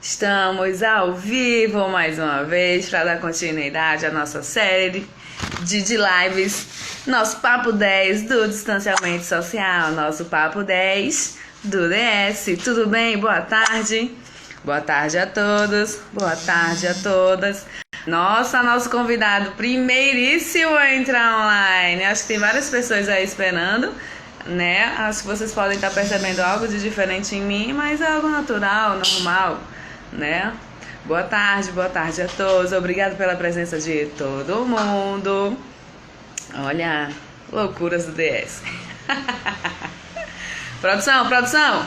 Estamos ao vivo mais uma vez para dar continuidade à nossa série de lives. Nosso Papo 10 do distanciamento social, nosso Papo 10 do DS. Tudo bem? Boa tarde. Boa tarde a todos, boa tarde a todas. Nossa, nosso convidado primeiríssimo a entrar online. Acho que tem várias pessoas aí esperando, né? Acho que vocês podem estar percebendo algo de diferente em mim, mas é algo natural, normal, né? Boa tarde a todos. Obrigado pela presença de todo mundo. Olha, loucuras do DS. Produção.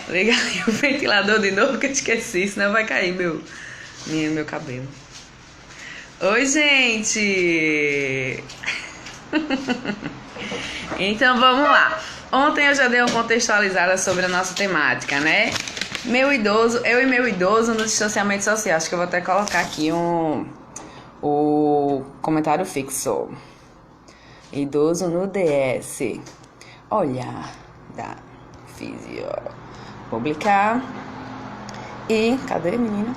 Liga aí o ventilador de novo que eu esqueci, senão vai cair meu cabelo. Oi, gente! Então vamos lá. Ontem eu já dei uma contextualizada sobre a nossa temática, né? Eu e meu idoso no distanciamento social. Acho que eu vou até colocar aqui o comentário fixo. Idoso no DS. Olhar da Físio. Publicar. E cadê, menina?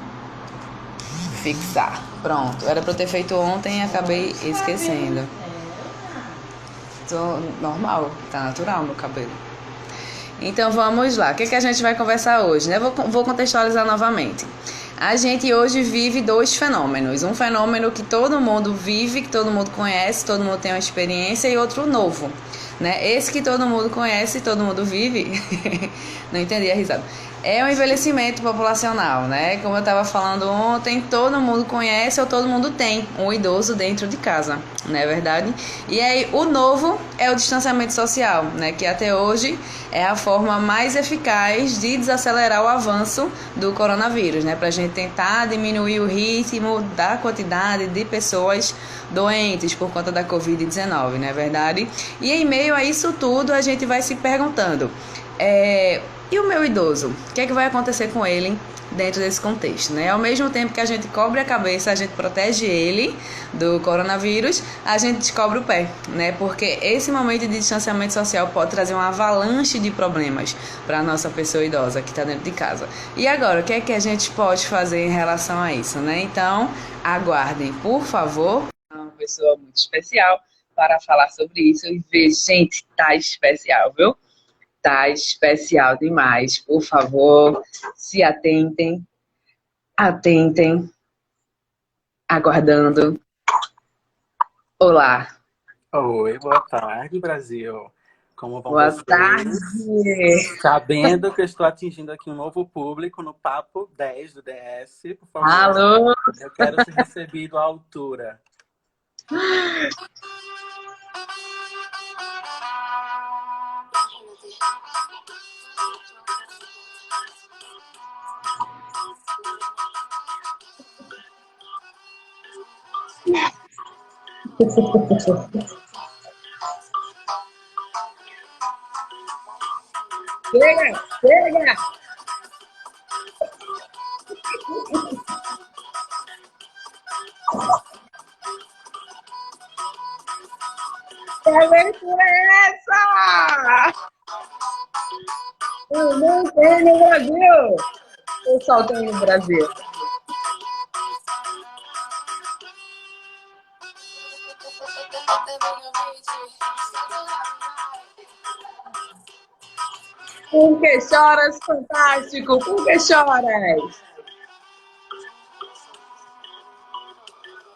Fixar. Pronto. Era pra eu ter feito ontem e acabei esquecendo. Normal, tá natural meu cabelo. Então vamos lá. O que a gente vai conversar hoje, né? Vou contextualizar novamente. A gente hoje vive dois fenômenos. Um fenômeno que todo mundo vive, que todo mundo conhece, todo mundo tem uma experiência, e outro novo, né? Esse que todo mundo conhece, todo mundo vive, não entendi a risada. É o envelhecimento populacional, né? Como eu estava falando ontem, todo mundo conhece ou todo mundo tem um idoso dentro de casa, não é verdade? E aí o novo é o distanciamento social, né? Que até hoje é a forma mais eficaz de desacelerar o avanço do coronavírus, né? Para a gente tentar diminuir o ritmo da quantidade de pessoas doentes por conta da Covid-19, não é verdade? E em meio a isso tudo, a gente vai se perguntando, e o meu idoso? O que é que vai acontecer com ele dentro desse contexto, né? Ao mesmo tempo que a gente cobre a cabeça, a gente protege ele do coronavírus, a gente descobre o pé, né? Porque esse momento de distanciamento social pode trazer uma avalanche de problemas para a nossa pessoa idosa que está dentro de casa. E agora, o que é que a gente pode fazer em relação a isso, né? Então, aguardem, por favor, uma pessoa muito especial para falar sobre isso e ver, gente, tá especial, viu? Tá especial demais. Por favor, se atentem, aguardando. Olá. Oi, boa tarde, Brasil. Como vão Boa tarde. vocês? Sabendo que eu estou atingindo aqui um novo público no Papo 10 do DS, por favor, Alô. eu quero ser recebido à altura. Chega. Que aventura é essa? Eu não tem no Brasil. Eu só tenho no Brasil. Por que choras, fantástico? Por que choras?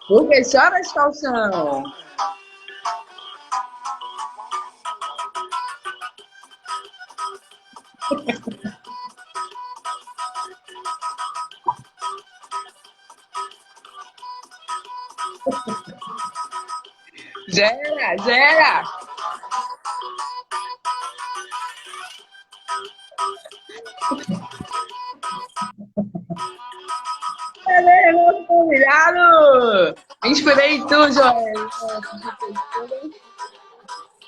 Por que choras, calção? Gera. Cadê meu convidado? Me inspirei em tu, Joel.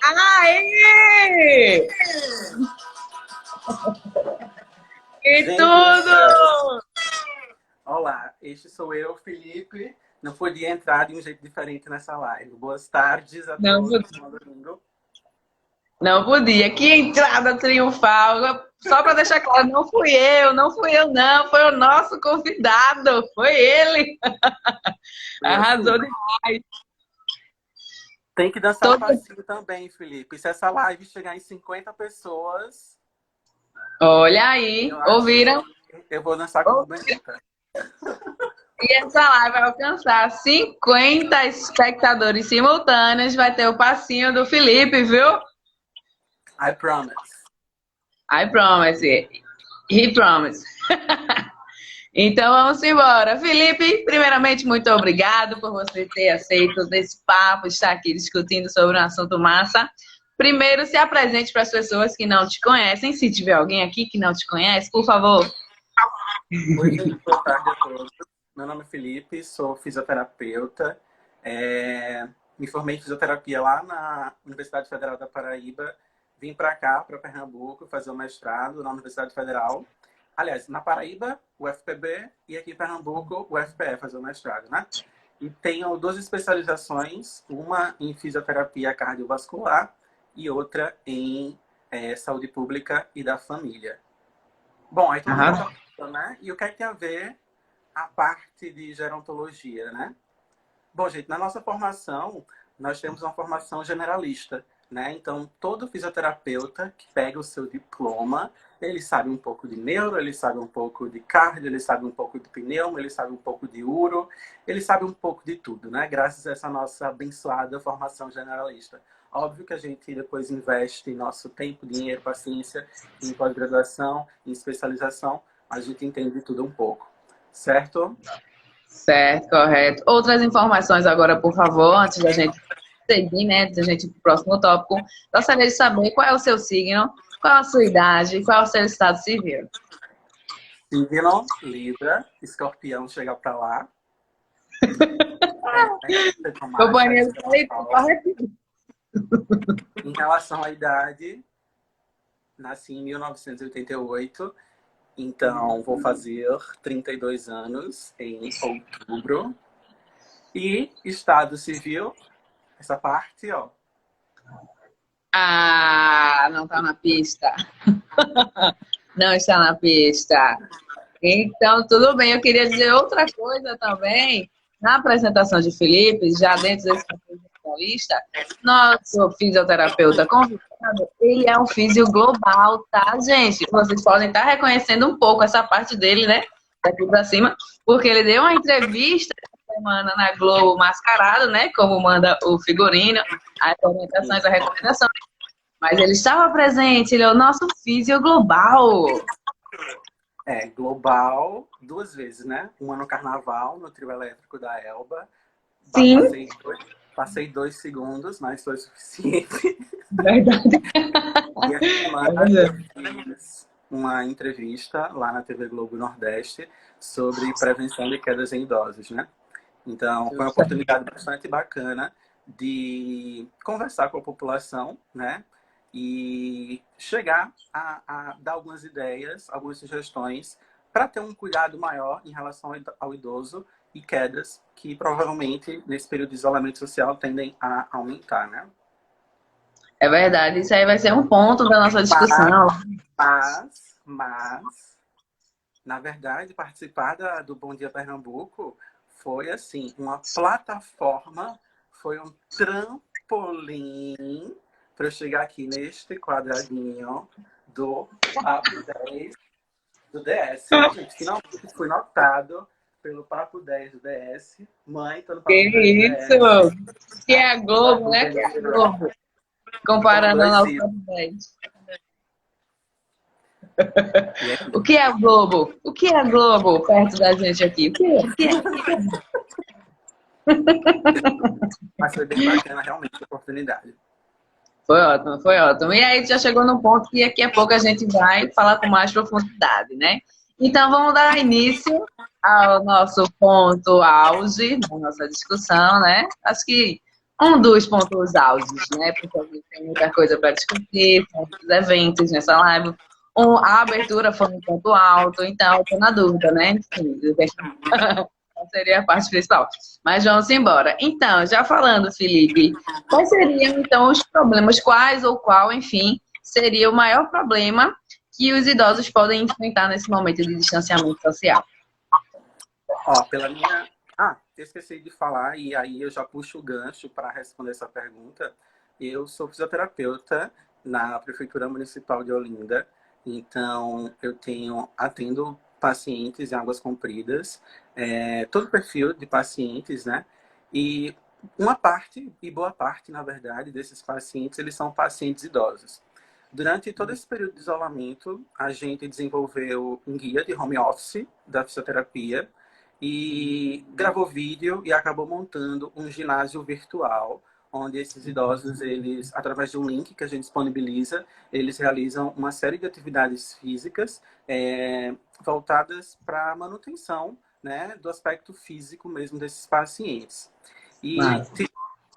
Aê! E Gente do céu. tudo! Olá, este sou eu, Felipe. Não podia entrar de um jeito diferente nessa live. Boas tardes a Não, todos. Bom domingo. não podia. Que entrada triunfal. só para deixar claro, não fui eu, não, foi o nosso convidado, foi ele. Arrasou demais. Tem que dançar um passinho também, Felipe. Se essa live chegar em 50 pessoas... Olha aí, ouviram? Eu vou dançar com o Benita. E essa live vai alcançar 50 espectadores simultâneos. Vai ter o passinho do Felipe, viu? I promise. I promise. He promise. Então vamos embora. Felipe, primeiramente, muito obrigado por você ter aceito esse papo, estar aqui discutindo sobre um assunto massa. Primeiro, se apresente para as pessoas que não te conhecem. Se tiver alguém aqui que não te conhece, por favor. Oi, gente, boa tarde a todos. Meu nome é Felipe, sou fisioterapeuta. Me formei em fisioterapia lá na Universidade Federal da Paraíba. Vim para cá, para Pernambuco, fazer o mestrado na Universidade Federal. Aliás, na Paraíba, o FPB, e aqui em Pernambuco, o FPE, fazer o mestrado, né? E tenho 2 especializações, uma em fisioterapia cardiovascular e outra em saúde pública e da família. Bom, aí todo mundo tá, né? E o que é que tem a ver a parte de gerontologia, né? Bom, gente, na nossa formação, nós temos uma formação generalista, né? Então, todo fisioterapeuta que pega o seu diploma, ele sabe um pouco de neuro, ele sabe um pouco de cardio, ele sabe um pouco de pneumo, ele sabe um pouco de uro, ele sabe um pouco de tudo, né? Graças a essa nossa abençoada formação generalista. Óbvio que a gente depois investe nosso tempo, dinheiro, paciência em pós-graduação, em especialização, a gente entende tudo um pouco, certo? Certo, correto. Outras informações agora, por favor, antes da gente seguir, né? Antes da gente ir para o próximo tópico. Gostaria de saber qual é o seu signo, qual a sua idade, qual é o seu estado civil. Signo, Libra, Escorpião chega para lá. Companhia do Felipe, em relação à idade, nasci em 1988, então vou fazer 32 anos em outubro. E estado civil, essa parte, ó. Ah, não está na pista. Não está na pista. Então, tudo bem. Eu queria dizer outra coisa também. Na apresentação de Felipe, já dentro desse especialista, nosso fisioterapeuta convidado, ele é um físio global, tá, gente? Vocês podem estar reconhecendo um pouco essa parte dele, né? Daqui pra cima, porque ele deu uma entrevista essa semana na Globo mascarado, né? Como manda o figurino, as orientações, a recomendação. Mas ele estava presente, ele é o nosso físio global. Global, 2 vezes, né? Uma no carnaval, no trio elétrico da Elba. Sim. Passei 2 segundos, mas foi suficiente. Verdade. E essa semana eu fiz uma entrevista lá na TV Globo Nordeste sobre prevenção de quedas em idosos, né? Então, foi uma oportunidade bastante bacana de conversar com a população, né? E chegar a dar algumas ideias, algumas sugestões para ter um cuidado maior em relação ao idoso e quedas que provavelmente nesse período de isolamento social tendem a aumentar, né? É verdade, isso aí vai ser um ponto da nossa discussão. Mas na verdade, participar do Bom Dia Pernambuco foi assim, uma plataforma, foi um trampolim para eu chegar aqui neste quadradinho do Papo 10 do DS. Gente, finalmente fui notado pelo Papo 10 do DS. Mãe, tô no Papo 10 do DS. Que é a Globo, né? Que é a Globo. Comparando ao nosso Papo 10. O que é a Globo? O que é a Globo perto da gente aqui? O que é? Mas foi bem bacana, realmente, a oportunidade. Foi ótimo, foi ótimo. E aí já chegou no ponto que daqui a pouco a gente vai falar com mais profundidade, né? Então vamos dar início ao nosso ponto auge da nossa discussão, né? Acho que um dos pontos auges, né? Porque a gente tem muita coisa para discutir, muitos eventos nessa live. A abertura foi um ponto alto, então eu tô na dúvida, né? Enfim, seria a parte principal. Mas vamos embora. Então, já falando, Felipe, quais seriam, então, os problemas, quais ou qual, enfim, seria o maior problema que os idosos podem enfrentar nesse momento de distanciamento social? Ó, pela minha. Ah, esqueci de falar, e aí eu já puxo o gancho para responder essa pergunta. Eu sou fisioterapeuta na Prefeitura Municipal de Olinda, então atendo pacientes em Águas Compridas, todo o perfil de pacientes, né? E uma parte, e boa parte, na verdade, desses pacientes, eles são pacientes idosos. Durante todo esse período de isolamento, a gente desenvolveu um guia de home office da fisioterapia, e gravou vídeo e acabou montando um ginásio virtual, onde esses idosos, eles, através de um link que a gente disponibiliza, eles realizam uma série de atividades físicas voltadas para a manutenção, né, do aspecto físico mesmo desses pacientes. E Mas,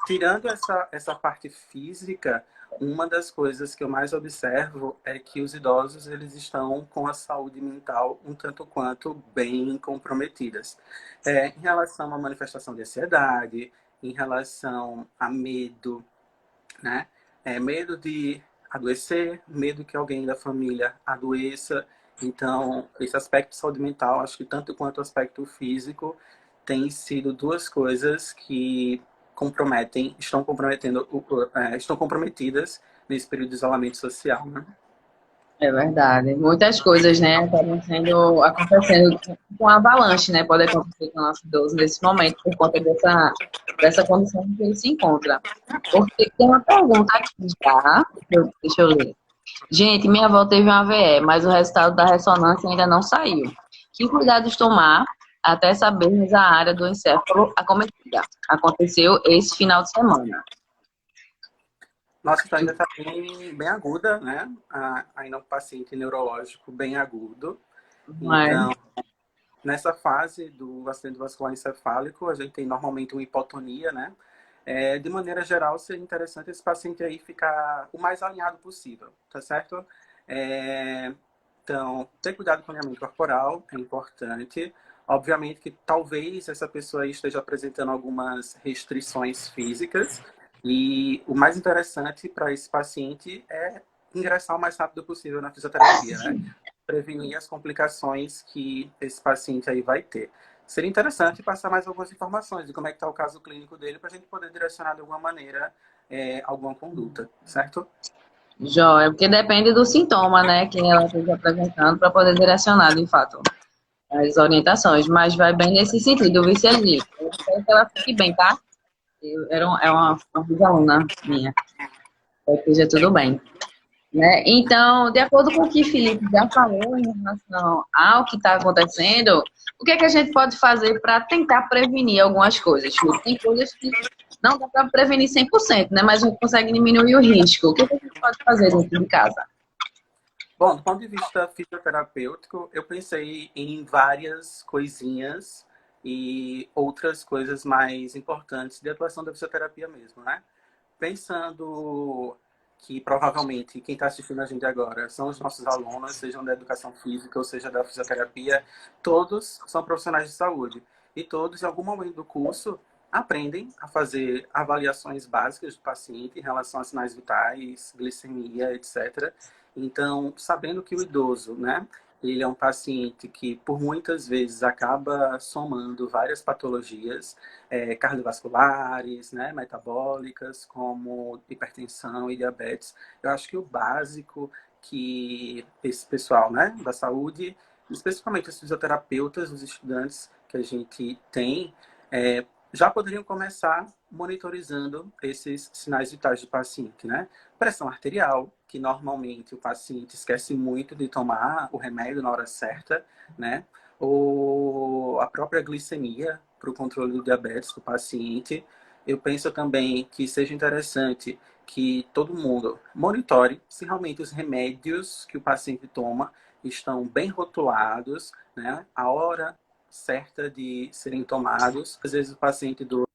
tirando essa parte física, uma das coisas que eu mais observo é que os idosos, eles estão com a saúde mental um tanto quanto bem comprometidas. Em relação à manifestação de ansiedade, em relação a medo, né? Medo de adoecer, medo que alguém da família adoeça. Então, esse aspecto de saúde mental, acho que tanto quanto o aspecto físico, tem sido duas coisas que estão comprometidas nesse período de isolamento social, né? é verdade. Muitas coisas, né, acabam acontecendo com avalanche, né? Pode acontecer com o nosso idoso nesse momento, por conta dessa condição em que ele se encontra. Porque tem uma pergunta aqui já, deixa eu ler. Gente, minha avó teve um AVE, mas o resultado da ressonância ainda não saiu. Que cuidados tomar até sabermos a área do encéfalo acometida? Aconteceu esse final de semana. Nossa, então ainda está bem aguda, né? Ainda é um paciente neurológico bem agudo. Mas, Então, nessa fase do acidente vascular encefálico, a gente tem normalmente uma hipotonia, né? De maneira geral, seria interessante esse paciente aí ficar o mais alinhado possível, tá certo? Então, ter cuidado com o alinhamento corporal é importante. Obviamente que talvez essa pessoa aí esteja apresentando algumas restrições físicas, e o mais interessante para esse paciente é ingressar o mais rápido possível na fisioterapia, né? Prevenir as complicações que esse paciente aí vai ter. Seria interessante passar mais algumas informações de como é que está o caso clínico dele para a gente poder direcionar de alguma maneira alguma conduta, certo? joia, porque depende do sintoma, né, que ela esteja apresentando para poder direcionar, de fato, as orientações. Mas vai bem nesse sentido, viu, Celine? Eu espero que ela fique bem, tá? É uma aluna minha. Espero que esteja tudo bem. Né? Então, de acordo com o que Felipe já falou em relação ao que está acontecendo, o que é que a gente pode fazer para tentar prevenir algumas coisas? Felipe? Tem coisas que não dá para prevenir 100%, né? Mas a gente consegue diminuir o risco. O que é que a gente pode fazer dentro de casa? Bom, do ponto de vista fisioterapêutico, eu pensei em várias coisinhas e outras coisas mais importantes de atuação da fisioterapia mesmo, né? Pensando que provavelmente quem está assistindo a gente agora são os nossos alunos, sejam da educação física ou seja da fisioterapia, todos são profissionais de saúde. E todos, em algum momento do curso, aprendem a fazer avaliações básicas do paciente em relação a sinais vitais, glicemia, etc. Então, sabendo que o idoso, né, ele é um paciente que, por muitas vezes, acaba somando várias patologias cardiovasculares, né, metabólicas, como hipertensão e diabetes. Eu acho que o básico que esse pessoal, né, da saúde, especificamente os fisioterapeutas, os estudantes que a gente tem, já poderiam começar monitorizando esses sinais vitais do paciente, né? Pressão arterial, que normalmente o paciente esquece muito de tomar o remédio na hora certa, né? Ou a própria glicemia para o controle do diabetes do paciente. Eu penso também que seja interessante que todo mundo monitore se realmente os remédios que o paciente toma estão bem rotulados, né? A hora certa de serem tomados. Às vezes o paciente idoso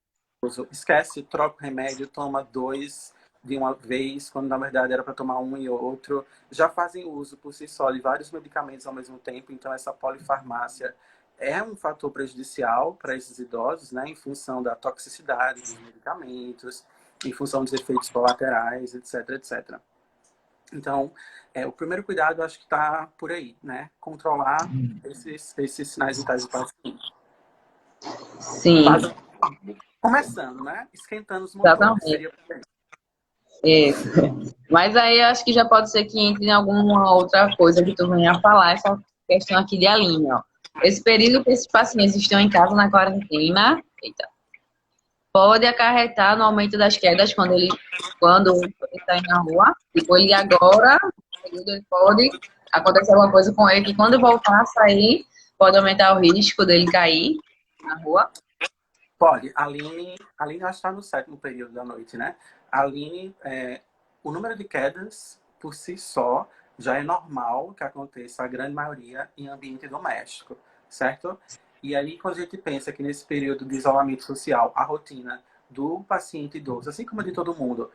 esquece, troca o remédio, toma dois de uma vez, quando na verdade era para tomar um e outro. Já fazem uso por si só de vários medicamentos ao mesmo tempo, então essa polifarmácia é um fator prejudicial para esses idosos, né, em função da toxicidade dos medicamentos, em função dos efeitos colaterais, etc, etc. Então, o primeiro cuidado eu acho que está por aí, né? Controlar esses sinais vitais do paciente. Sim, Começando, né? Esquentando os motores. exatamente. Seria por aí. Isso. Mas aí eu acho que já pode ser que entre em alguma outra coisa que tu venha a falar, essa questão aqui de Aline, ó. Esse período que esses pacientes estão em casa na quarentena, eita, pode acarretar no aumento das quedas quando ele está na rua. Tipo, ele agora, nesse período, ele pode acontecer alguma coisa com ele, que quando voltar a sair, pode aumentar o risco dele cair na rua. Pode. A Aline já está no 7º período da noite, né? A Aline, o número de quedas, por si só, já é normal que aconteça, a grande maioria, em ambiente doméstico, certo? E aí, quando a gente pensa que nesse período de isolamento social, a rotina do paciente idoso, assim como a de todo mundo,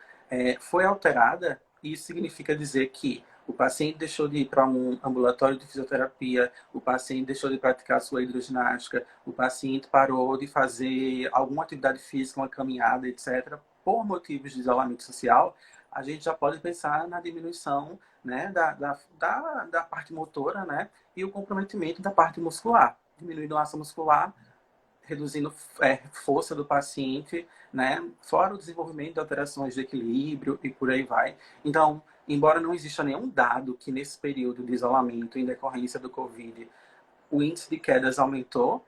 foi alterada, isso significa dizer que o paciente deixou de ir para um ambulatório de fisioterapia, o paciente deixou de praticar sua hidroginástica, o paciente parou de fazer alguma atividade física, uma caminhada, etc., por motivos de isolamento social, a gente já pode pensar na diminuição, né, da parte motora, né, e o comprometimento da parte muscular. Diminuindo a massa muscular, reduzindo força do paciente, né? Fora o desenvolvimento de alterações de equilíbrio e por aí vai. Então, embora não exista nenhum dado que nesse período de isolamento em decorrência do Covid o índice de quedas aumentou,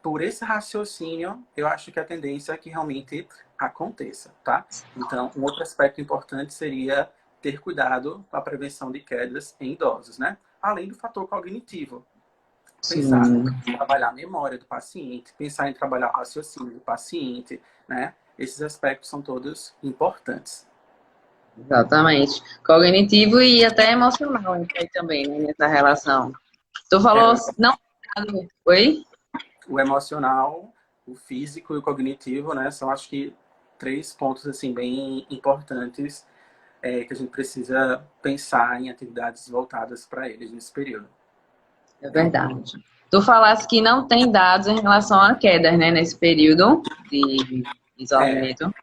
por esse raciocínio, eu acho que a tendência é que realmente aconteça, tá? Então, um outro aspecto importante seria ter cuidado com a prevenção de quedas em idosos, né? Além do fator cognitivo, pensar Sim, em trabalhar a memória do paciente, pensar em trabalhar o raciocínio do paciente, né? Esses aspectos são todos importantes. exatamente. Cognitivo e até emocional entra aí também, né, nessa relação. Tu falou, É, não, oi? o emocional, o físico e o cognitivo, né? São, acho que, 3 pontos, assim, bem importantes que a gente precisa pensar em atividades voltadas para eles nesse período. É verdade. Tu falaste que não tem dados em relação a quedas, né, nesse período de É, isolamento.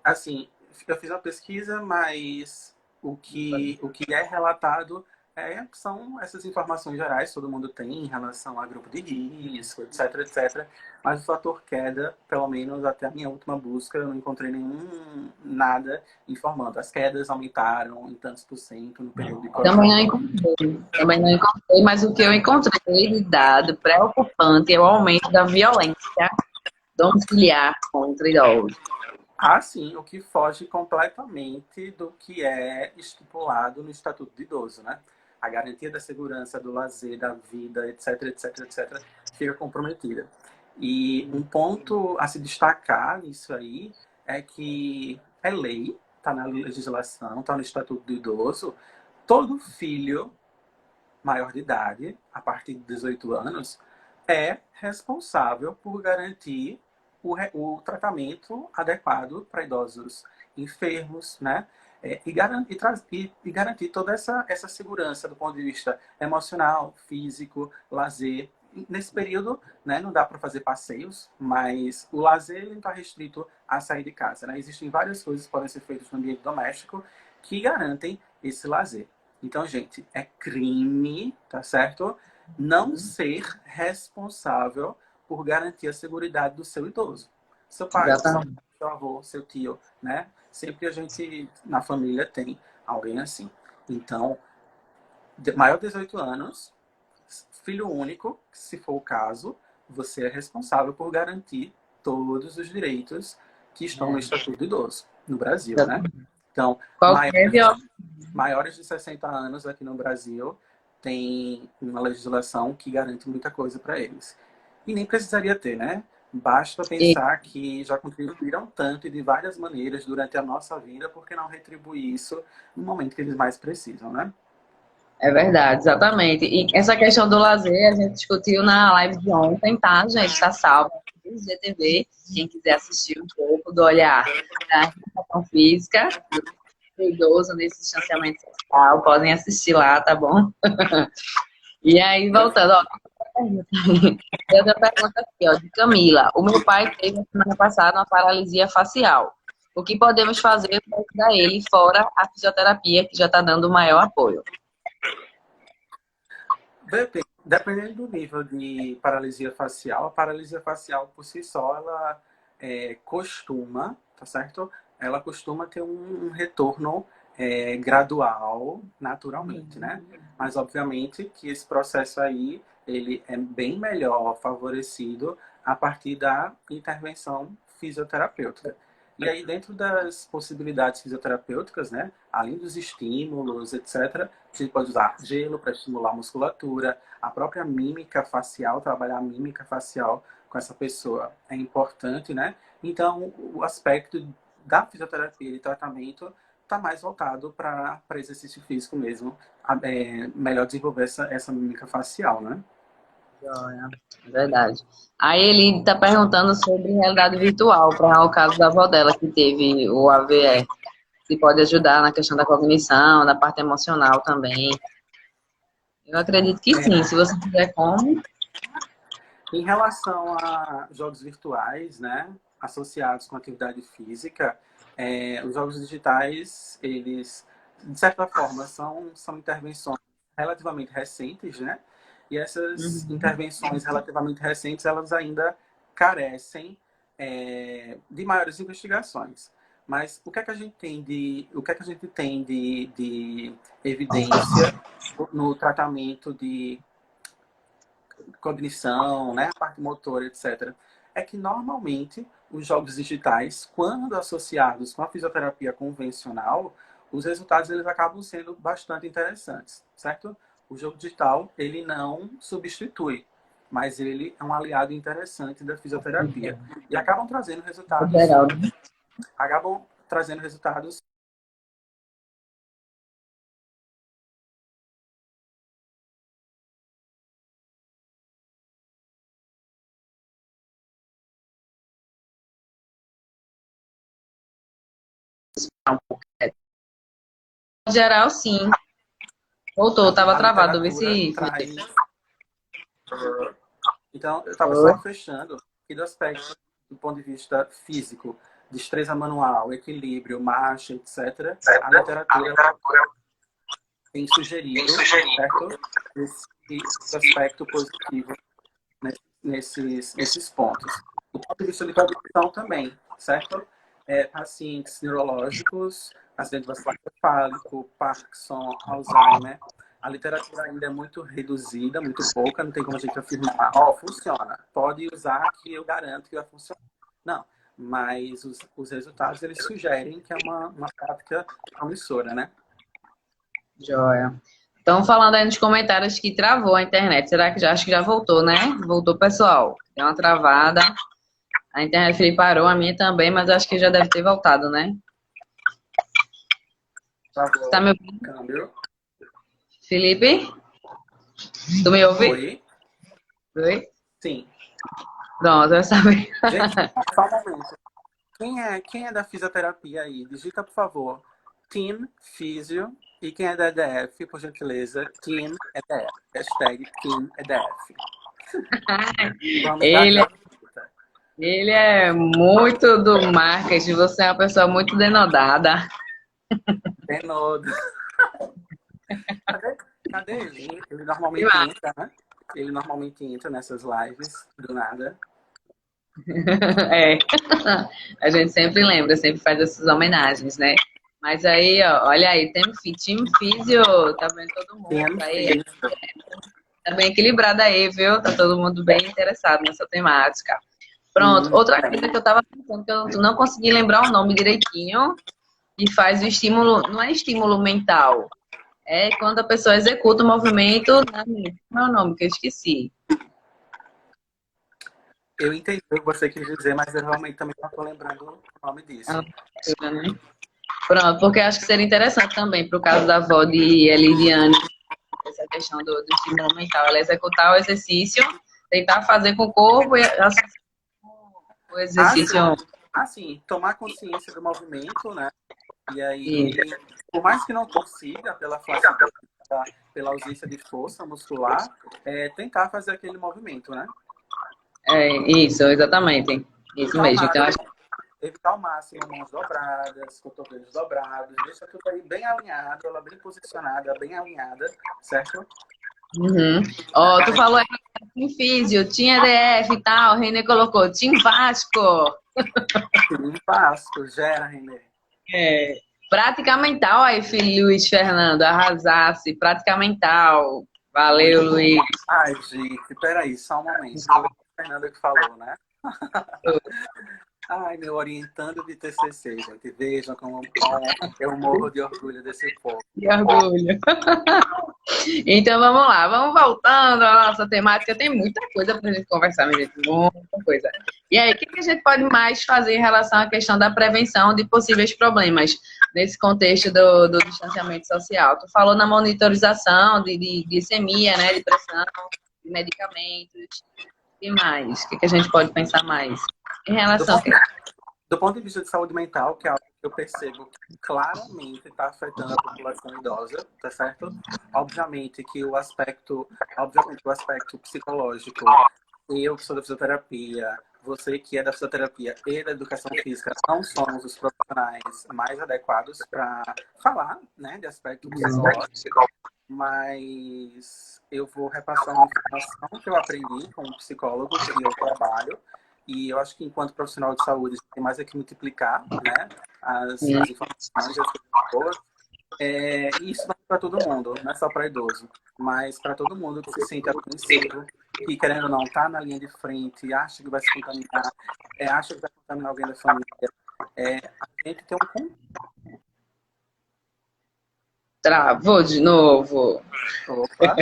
assim, eu fiz uma pesquisa, mas o que é relatado são essas informações gerais, todo mundo tem em relação a grupo de risco, etc, etc. Mas o fator queda, pelo menos até a minha última busca, eu não encontrei nada informando. As quedas aumentaram em tantos por cento no período de Também corona. não encontrei. Também não encontrei, mas o que eu encontrei de dado preocupante é o aumento da violência domiciliar contra idosos. Ah, sim, o que foge completamente do que é estipulado no Estatuto do Idoso, né? A garantia da segurança, do lazer, da vida, etc, etc, etc, fica comprometida. E um ponto a se destacar nisso aí é que é lei, está na legislação, está no Estatuto do Idoso, todo filho maior de idade, a partir de 18 anos, é responsável por garantir o tratamento adequado para idosos enfermos, né? E garantir toda essa segurança do ponto de vista emocional, físico, lazer. Nesse período, né, não dá para fazer passeios, mas o lazer não está restrito a sair de casa. Né? Existem várias coisas que podem ser feitas no ambiente doméstico que garantem esse lazer. Então, gente, é crime, tá certo? Não ser responsável por garantir a segurança do seu idoso. Seu pai, Exatamente. seu avô, seu tio, né? Sempre a gente, na família, tem alguém assim. Então, maior de 18 anos, filho único, se for o caso, você é responsável por garantir todos os direitos que estão no Estatuto do Idoso, no Brasil, né? Então, Qualquer maiores de 60 anos aqui no Brasil tem uma legislação que garante muita coisa para eles. E nem precisaria ter, né? Basta pensar que já contribuíram tanto e de várias maneiras durante a nossa vida, por que não retribuir isso no momento que eles mais precisam, né? É verdade, exatamente. E essa questão do lazer a gente discutiu na live de ontem, tá, gente? Está salvo no GTV. Quem quiser assistir um pouco do olhar da educação física do idoso nesse distanciamento social, podem assistir lá, tá bom? E aí, voltando, ó, tem outra pergunta aqui, ó, de Camila. O meu pai teve na semana passada uma paralisia facial. O que podemos fazer para ajudar ele, fora a fisioterapia, que já está dando maior apoio? Dependendo do nível de paralisia facial, a paralisia facial por si só, ela costuma, tá certo? Ela costuma ter um retorno gradual, naturalmente, né? Mas, obviamente, que esse processo aí, ele é bem melhor favorecido a partir da intervenção fisioterapêutica. E aí, dentro das possibilidades fisioterapêuticas, né, além dos estímulos, etc., a gente pode usar gelo para estimular a musculatura, a própria mímica facial, trabalhar a mímica facial com essa pessoa é importante, né? Então, o aspecto da fisioterapia e tratamento está mais voltado para exercício físico mesmo, melhor desenvolver essa mímica facial, né? Joia, verdade. Aí ele está perguntando sobre realidade virtual, para o caso da avó dela, que teve o AVE, se pode ajudar na questão da cognição, da parte emocional também. Eu acredito que sim, se você tiver como. Em relação a jogos virtuais, né, associados com atividade física, os jogos digitais, eles, de certa forma, são intervenções relativamente recentes, né? E essas intervenções relativamente recentes, elas ainda carecem de maiores investigações. Mas o que é que a gente tem de evidência no tratamento de cognição, né, a parte motora, etc., é que normalmente os jogos digitais, quando associados com a fisioterapia convencional, os resultados eles acabam sendo bastante interessantes, certo? O jogo digital, ele não substitui, mas ele é um aliado interessante da fisioterapia. E acabam trazendo resultados Geral, sim. Voltou, estava a travado. Vê literatura se. traz. Então, eu estava só fechando aqui do aspecto do ponto de vista físico, destreza manual, equilíbrio, marcha, etc. A literatura tem sugerido, certo? Esse aspecto positivo nesses pontos. Do ponto de vista de cognição também, certo? Pacientes neurológicos, acidente vascular encefálico, Parkinson, Alzheimer, a literatura ainda é muito reduzida, muito pouca, não tem como a gente afirmar, funciona, pode usar que eu garanto que vai funcionar. Não, mas os resultados, eles sugerem que é uma prática promissora, né? Joia. Estão falando aí nos comentários que travou a internet. Será que já? Acho que já voltou, né? Voltou, pessoal. Deu uma travada. A internet Felipe parou, a minha também, mas acho que já deve ter voltado, né? Travou. Tá me ouvindo? Câmbio. Felipe? Tu me ouve? Oi? Oi? Sim. Pronto, eu sabia. Gente, só um momento. Quem é da fisioterapia aí? Digita, por favor, Team Físio. E quem é da EDF, por gentileza, Team EDF. Hashtag Team EDF. Vamos Ele, dar ele é muito do marketing. Você é uma pessoa muito denodada. Denodo. Cadê ele? Ele normalmente entra, né? Ele normalmente entra nessas lives, do nada. É. A gente sempre lembra, sempre faz essas homenagens, né? Mas aí, ó, olha aí, tem time físio, tá vendo todo mundo Team aí? Físio. Tá bem equilibrado aí, viu? Tá todo mundo bem interessado nessa temática. Pronto, outra coisa que eu tava pensando, que eu não consegui lembrar o nome direitinho, que faz o estímulo, não é estímulo mental, é quando a pessoa executa o movimento na mente. Não é o nome que eu esqueci. Eu entendi o que você quis dizer, mas eu realmente também não estou lembrando o nome disso. Né? Pronto, porque acho que seria interessante também, para o caso da avó de Elidiane, essa questão do estímulo mental, ela executar o exercício, tentar fazer com o corpo e o exercício. Assim, tomar consciência do movimento, né? E aí, por mais que não consiga, pela flacidez, pela ausência de força muscular, tentar fazer aquele movimento, né? Isso, exatamente. Isso mesmo. Então, acho evitar ao máximo mãos dobradas, cotovelos dobrados, deixa tudo aí bem alinhado, ela bem posicionada, bem alinhada, certo? Uhum. Ó, tu falou aí Team Físio, Team EDF e tal, o Renê colocou Team Vasco. Sim, Vasco, gera, Renê. É. Prática mental aí, filho Luiz Fernando, arrasasse. Prática mental. Valeu, Muito. Luiz. Ai, gente, peraí, só um momento. Foi a Fernanda que falou, né? Ai, meu orientando de TCC, gente. Vejam como eu morro de orgulho desse povo. Que orgulho. Então vamos lá, vamos voltando à nossa temática. Tem muita coisa para a gente conversar, minha gente, muita coisa. E aí, o que a gente pode mais fazer em relação à questão da prevenção de possíveis problemas nesse contexto do distanciamento social? Tu falou na monitorização de glicemia, né, de pressão, de medicamentos, e mais? O que a gente pode pensar mais em Do relação? ponto, do ponto de vista de saúde mental, que é algo que eu percebo que claramente está afetando a população idosa, tá certo? Obviamente o aspecto psicológico, eu que sou da fisioterapia, você que é da fisioterapia e da educação física, não somos os profissionais mais adequados para falar, né, de aspecto psicológico, mas eu vou repassar uma informação que eu aprendi com um psicólogo que eu trabalho, e eu acho que enquanto profissional de saúde a gente tem mais é que multiplicar, né, as informações, as coisas boas. E isso não é para todo mundo, não é só para idoso, mas para todo mundo que se sente apreensivo, que querendo ou não está na linha de frente, acha que vai se contaminar, acha que vai contaminar alguém da família. A gente tem Travou de novo. Opa.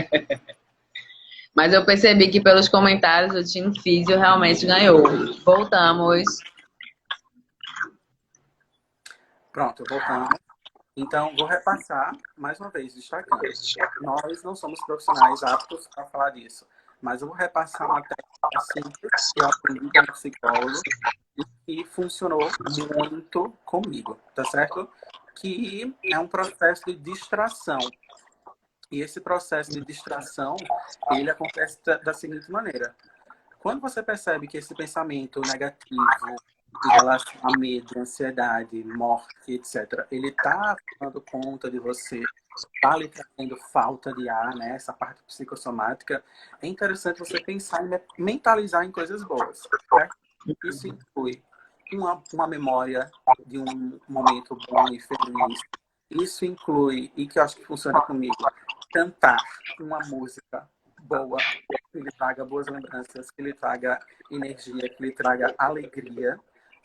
Mas eu percebi que pelos comentários o time Físio realmente ganhou. Voltamos. Pronto, voltamos. Então, vou repassar, mais uma vez, destacando. Nós não somos profissionais aptos para falar disso, mas eu vou repassar uma técnica simples que eu aprendi como psicólogo e que funcionou muito comigo, tá certo? Que é um processo de distração. E esse processo de distração, ele acontece da seguinte maneira. Quando você percebe que esse pensamento negativo em relação a medo, ansiedade, morte, etc., ele está tomando conta de você, está lhe trazendo falta de ar, né? Essa parte psicossomática, é interessante você pensar em mentalizar em coisas boas, certo? Isso inclui uma memória de um momento bom e feliz. Isso inclui, e que eu acho que funciona comigo, cantar uma música boa, que lhe traga boas lembranças, que lhe traga energia, que lhe traga alegria,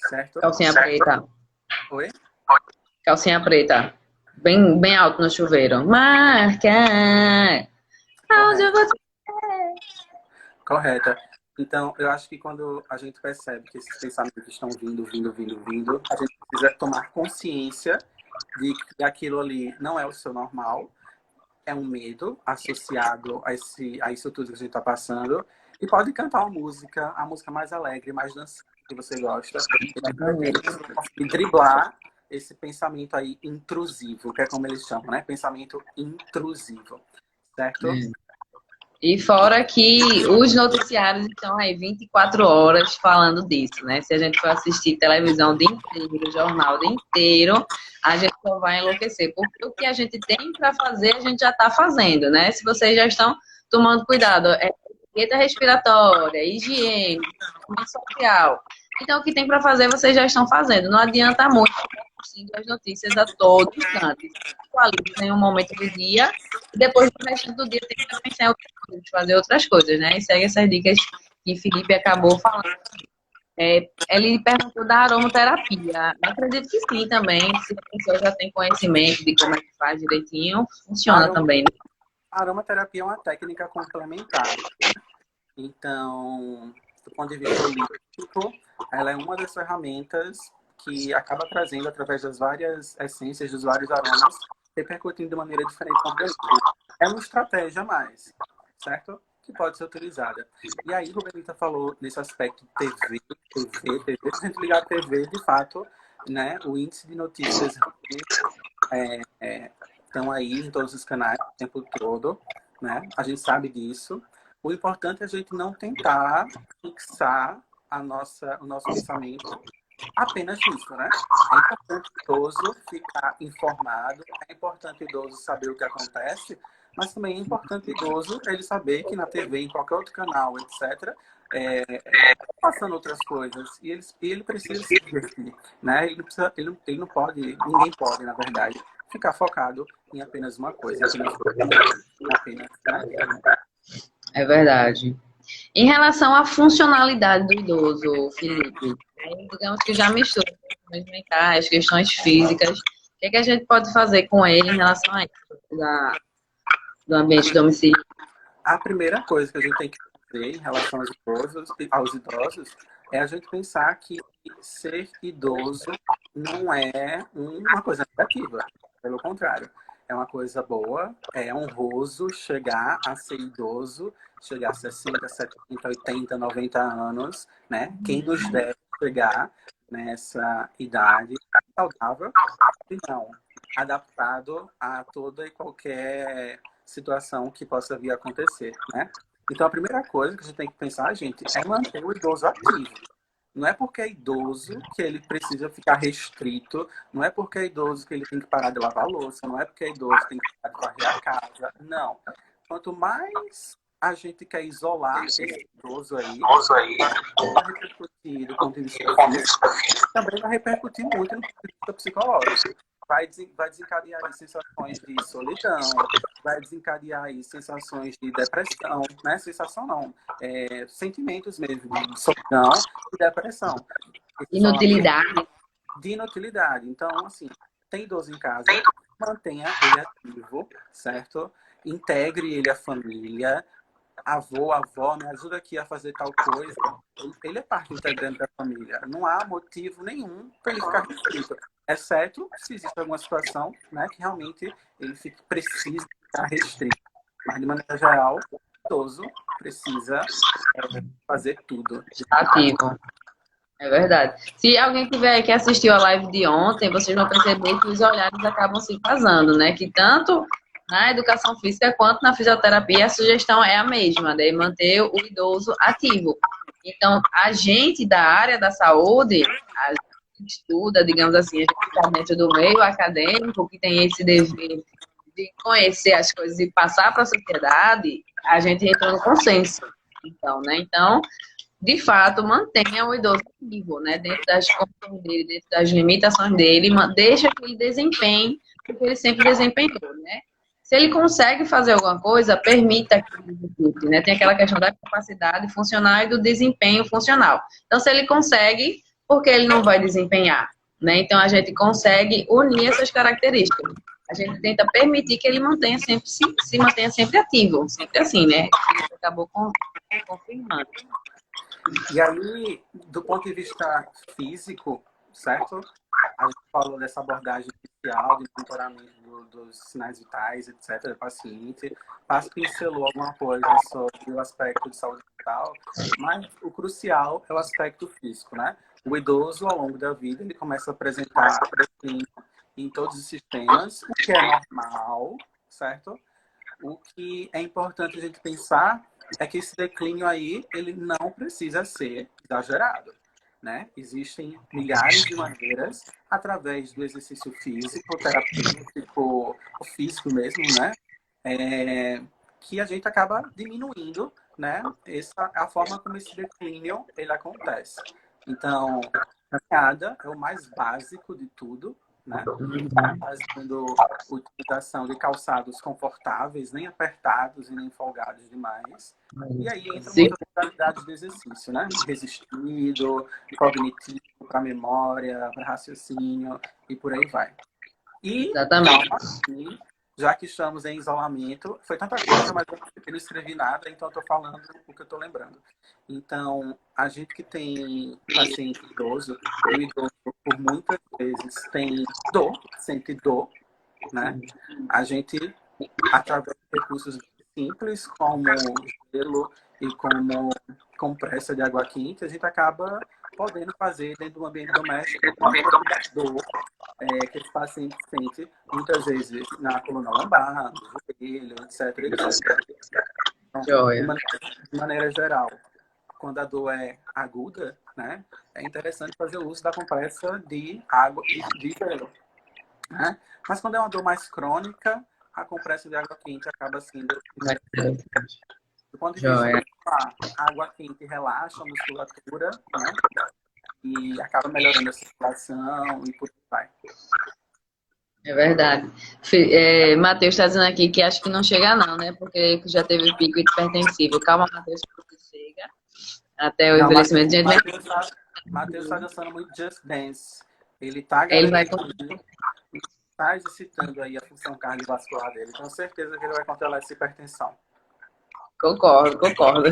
certo? Calcinha preta. Oi? Calcinha preta. Bem, bem alto no chuveiro. Marca. Aonde você... Correta. Então, eu acho que quando a gente percebe que esses pensamentos estão vindo, a gente precisa tomar consciência de que aquilo ali não é o seu normal, é um medo associado a isso tudo que a gente está passando. E pode cantar uma música, a música mais alegre, mais dançante que você gosta. E driblar esse pensamento aí intrusivo, que é como eles chamam, né? Pensamento intrusivo, certo? E fora que os noticiários estão aí 24 horas falando disso, né? Se a gente for assistir televisão o dia inteiro, jornal o dia inteiro, a gente só vai enlouquecer. Porque o que a gente tem para fazer, a gente já está fazendo, né? Se vocês já estão tomando cuidado, etiqueta respiratória, higiene, isolamento social. Então, o que tem para fazer, vocês já estão fazendo. Não adianta muito assistindo as notícias a todo instante. Atualiza em um momento do dia e depois do resto do dia tem que pensar em outras coisas, fazer outras coisas, né? E segue essas dicas que Felipe acabou falando. Ele perguntou da aromaterapia. Eu acredito que sim também. Se a pessoa já tem conhecimento de como é que faz direitinho, funciona também, né? A aromaterapia é uma técnica complementar. Então, do ponto de vista holístico, ela é uma das ferramentas que acaba trazendo, através das várias essências, dos vários aromas, repercutindo de maneira diferente no organismo. É uma estratégia a mais, certo? Que pode ser utilizada. E aí, o Benita falou nesse aspecto TV. Se a gente ligar a TV, de fato, né, o índice de notícias estão aí em todos os canais o tempo todo, né? A gente sabe disso. O importante é a gente não tentar fixar o nosso pensamento apenas isso, né? É importante o idoso ficar informado, é importante o idoso saber o que acontece, mas também é importante o idoso ele saber que na TV, em qualquer outro canal, etc., passando outras coisas, e ele precisa se divertir, né? Ele não pode, ninguém pode, na verdade, ficar focado em apenas uma coisa, apenas, né? É verdade. Em relação à funcionalidade do idoso, Felipe, aí, digamos que já mistura questões mentais, questões físicas. O que é que a gente pode fazer com ele em relação a isso, do ambiente domiciliar? A primeira coisa que a gente tem que fazer em relação aos idosos é a gente pensar que ser idoso não é uma coisa negativa. Pelo contrário, é uma coisa boa, é honroso chegar a ser idoso, chegar a 60, 70, 80, 90 anos, né? Quem nos deve chegar nessa idade saudável e não adaptado a toda e qualquer situação que possa vir a acontecer, né? Então, a primeira coisa que a gente tem que pensar, gente, é manter o idoso ativo. Não é porque é idoso que ele precisa ficar restrito, não é porque é idoso que ele tem que parar de lavar a louça, não é porque é idoso que tem que parar de varrer a casa, não. Quanto mais a gente quer isolar esse idoso aí, vai repercutir do ponto de vista físico, também vai repercutir muito no ponto de vista psicológico. Vai desencadear aí sensações de solidão, vai desencadear aí sensações de depressão, né? Sensação não, sentimentos mesmo de solidão e depressão. Inutilidade. De inutilidade. Então, assim, tem idoso em casa, mantenha ele ativo, certo? Integre ele à família. Avô, avó, me ajuda aqui a fazer tal coisa. Ele é parte integrante da família. Não há motivo nenhum para ele ficar restrito. Exceto se existe alguma situação, né, que realmente ele precisa ficar restrito. Mas, de maneira geral, o idoso precisa fazer tudo. Ativo. É verdade. Se alguém tiver que assistiu a live de ontem, vocês vão perceber que os olhares acabam se casando, né? Que tanto na educação física quanto na fisioterapia a sugestão é a mesma, de manter o idoso ativo. Então, a gente da área da saúde, a gente estuda, digamos assim, a gente está dentro do meio acadêmico, que tem esse dever de conhecer as coisas e passar para a sociedade, a gente entra no consenso. Então, né? Então, de fato, mantenha o idoso ativo, né? Dentro das condições dele, dentro das limitações dele, deixa que ele desempenhe o que ele sempre desempenhou, né? Se ele consegue fazer alguma coisa, permita que ele execute, né? Tem aquela questão da capacidade funcional e do desempenho funcional. Então, se ele consegue, por que ele não vai desempenhar? Né? Então, a gente consegue unir essas características. A gente tenta permitir que ele mantenha sempre, se mantenha sempre ativo, sempre assim, né? Isso acabou confirmando. E aí, do ponto de vista físico, certo? A gente falou dessa abordagem inicial de monitoramento dos sinais vitais, etc., do paciente. Pincelou alguma coisa sobre o aspecto de saúde mental, mas o crucial é o aspecto físico, né? O idoso, ao longo da vida, ele começa a apresentar declínio em todos os sistemas, o que é normal, certo? O que é importante a gente pensar é que esse declínio aí, ele não precisa ser exagerado, né? Existem milhares de maneiras, através do exercício físico, terapêutico, o físico mesmo, né? Que a gente acaba diminuindo, né? A forma como esse declínio, ele acontece. Então, a caminhada é o mais básico de tudo, né? Fazendo utilização de calçados confortáveis, nem apertados e nem folgados demais. E aí entra muitas modalidades de exercício, né? Resistido, cognitivo, para memória, para raciocínio e por aí vai. E, Exatamente. já que estamos em isolamento, foi tanta coisa, mas eu não escrevi nada, então eu estou falando o que eu estou lembrando. Então, a gente que tem paciente idoso, o idoso, por muitas vezes, tem dor, sente dor, né? A gente, através de recursos simples, como gelo e como compressa de água quente, a gente acaba podendo fazer dentro do ambiente doméstico uma dor que esse paciente sente muitas vezes na coluna lombar, no joelho, etc, etc. Então, de maneira geral, quando a dor é aguda, né? É interessante fazer o uso da compressa de água de gelo, né? Mas quando é uma dor mais crônica, a compressa de água quente acaba sendo do ponto de vista Joia. muscular, a água quente relaxa a musculatura, né? E acaba melhorando a circulação e por aí vai. É verdade. Matheus está dizendo aqui que acho que não chega não, né? Porque já teve pico hipertensivo. Calma, Matheus, que você chega. Até o Não, envelhecimento. Gente, Matheus tá dançando muito Just Dance. Ele tá ele vai... garantindo, tá exercitando aí a função cardiovascular dele. Tenho certeza que ele vai controlar essa hipertensão. Concordo, concordo.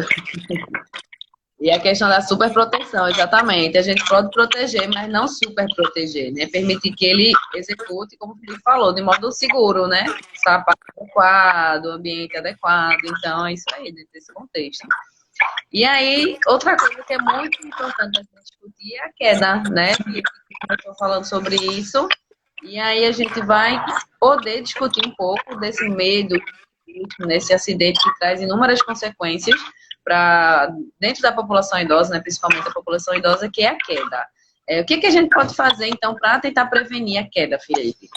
E a questão da superproteção, exatamente. A gente pode proteger, mas não super proteger, né? Permitir que ele execute, como o Felipe falou, de modo seguro, né? Sapato adequado, ambiente adequado. Então, é isso aí, dentro desse contexto. E aí, outra coisa que é muito importante a gente discutir é a queda, né? E eu estou falando sobre isso. E aí a gente vai poder discutir um pouco desse medo, nesse acidente que traz inúmeras consequências para dentro da população idosa, né, principalmente a população idosa, que é a queda. O que a gente pode fazer, então, para tentar prevenir a queda, Felipe?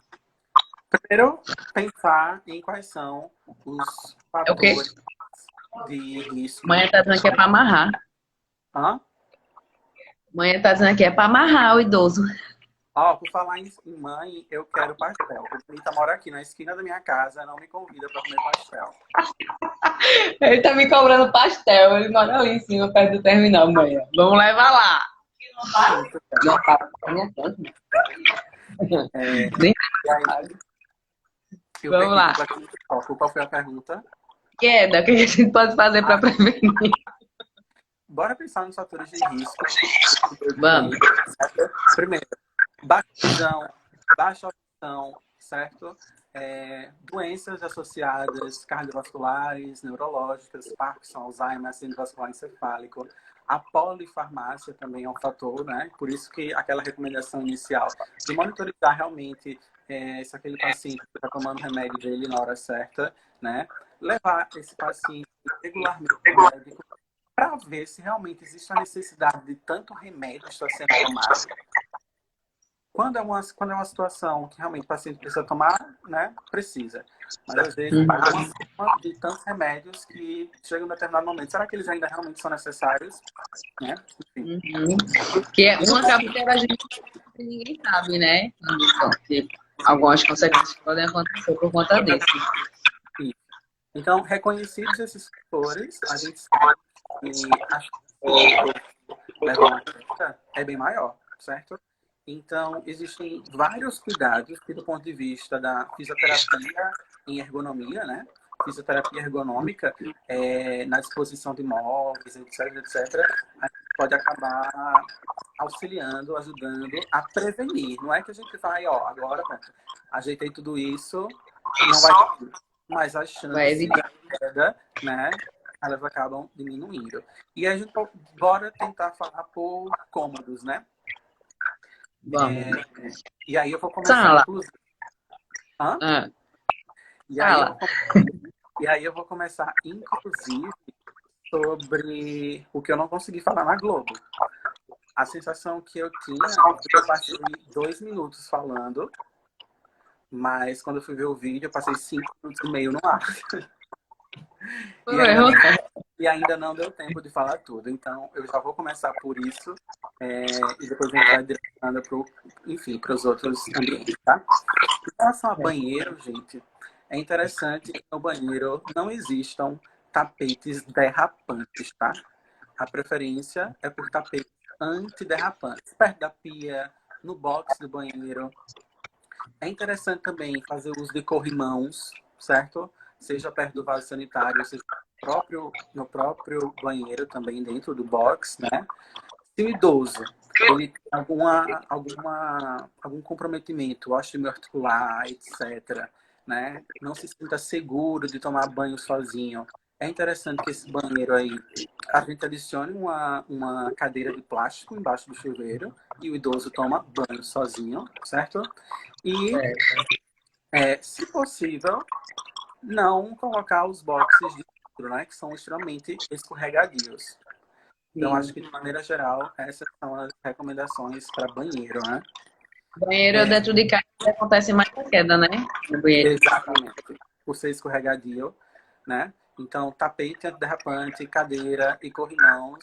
Primeiro, pensar em quais são os É o quê? fatores de risco. Mãe está dizendo que é para amarrar. Hã? Mãe está dizendo que é para amarrar o idoso. Ó, por falar em mãe, eu quero pastel. O Bonita mora aqui na esquina da minha casa, não me convida para comer pastel. Ele tá me cobrando pastel. Ele mora ali em cima, perto do terminal, mãe. Vamos levar lá. Não tá na minha casa. Nem E aí, eu Vamos lá. Qual foi a pergunta? Queda, o que a gente pode fazer para prevenir? Bora pensar nos fatores de risco. Vamos. Certo? Primeiro, baixa audição, certo? Doenças associadas cardiovasculares, neurológicas, Parkinson, Alzheimer, acidente vascular encefálico. A polifarmácia também é um fator, né? Por isso que aquela recomendação inicial de monitorizar realmente se aquele paciente está tomando o remédio dele na hora certa, né? Levar esse paciente regularmente ao médico para ver se realmente existe a necessidade de tanto remédio estar sendo tomado. Quando é uma situação que realmente o paciente precisa tomar, né, precisa. Mas às vezes de tantos remédios que chegam em um determinado momento. Será que eles ainda realmente são necessários? Né? Que é uma acaba interagindo que ninguém sabe, né? Que algumas consequências podem acontecer por conta disso. Então, reconhecidos esses fatores, a gente sabe que a chance de levar uma queda é bem maior, certo? Então, existem vários cuidados que, do ponto de vista da fisioterapia em ergonomia, né? Fisioterapia ergonômica, na disposição de móveis, etc., a gente pode acabar auxiliando, ajudando a prevenir. Não é que a gente vai, agora, ajeitei tudo isso, não vai ter, mas as chances de queda, né? Elas acabam diminuindo. E a gente bora tentar falar por cômodos, né? E aí eu vou começar, inclusive. E aí eu vou começar, inclusive, sobre o que eu não consegui falar na Globo. A sensação que eu tinha foi que eu passei 2 minutos falando, mas quando eu fui ver o vídeo, eu passei 5 minutos e meio no ar. E ainda não deu tempo de falar tudo. Então, eu já vou começar por isso e depois a gente vai direcionando para os outros ambientes, tá? Em relação a banheiro, gente, é interessante que no banheiro não existam tapetes derrapantes, tá? A preferência é por tapetes antiderrapantes, perto da pia, no box do banheiro. É interessante também fazer uso de corrimãos, certo? Seja perto do vaso sanitário, seja no próprio banheiro também, dentro do box, né? Se o idoso ele tem algum comprometimento osteoarticular, etc., né? Não se sinta seguro de tomar banho sozinho. É interessante que esse banheiro aí, a gente adicione uma cadeira de plástico embaixo do chuveiro e o idoso toma banho sozinho, certo? E, se possível, não colocar os boxes de vidro, né? Que são extremamente escorregadios. Então, acho Sim. que, de maneira geral, essas são as recomendações para banheiro, né? Banheiro É, dentro de casa acontece mais a queda, né? No banheiro. exatamente. Por ser escorregadio, né? Então, tapete antiderrapante, cadeira e corrimãos,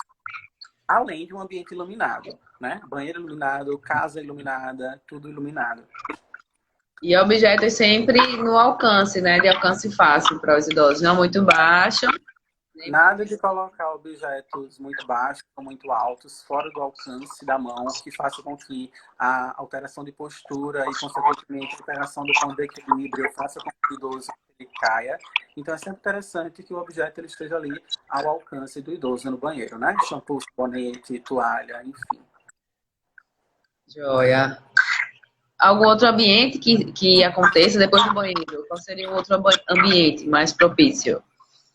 além de um ambiente iluminado, né? Banheiro iluminado, casa iluminada, tudo iluminado. E objetos sempre no alcance, né? De alcance fácil para os idosos, não muito baixo. Nem... Nada de colocar objetos muito baixos ou muito altos, fora do alcance da mão, que faça com que a alteração de postura e, consequentemente, a alteração do ponto de equilíbrio faça com que o idoso ele caia. Então, é sempre interessante que o objeto ele esteja ali ao alcance do idoso no banheiro, né? Shampoo, sabonete, toalha, enfim. Joia. Algum outro ambiente que aconteça depois do banheiro? Qual seria o outro ambiente mais propício?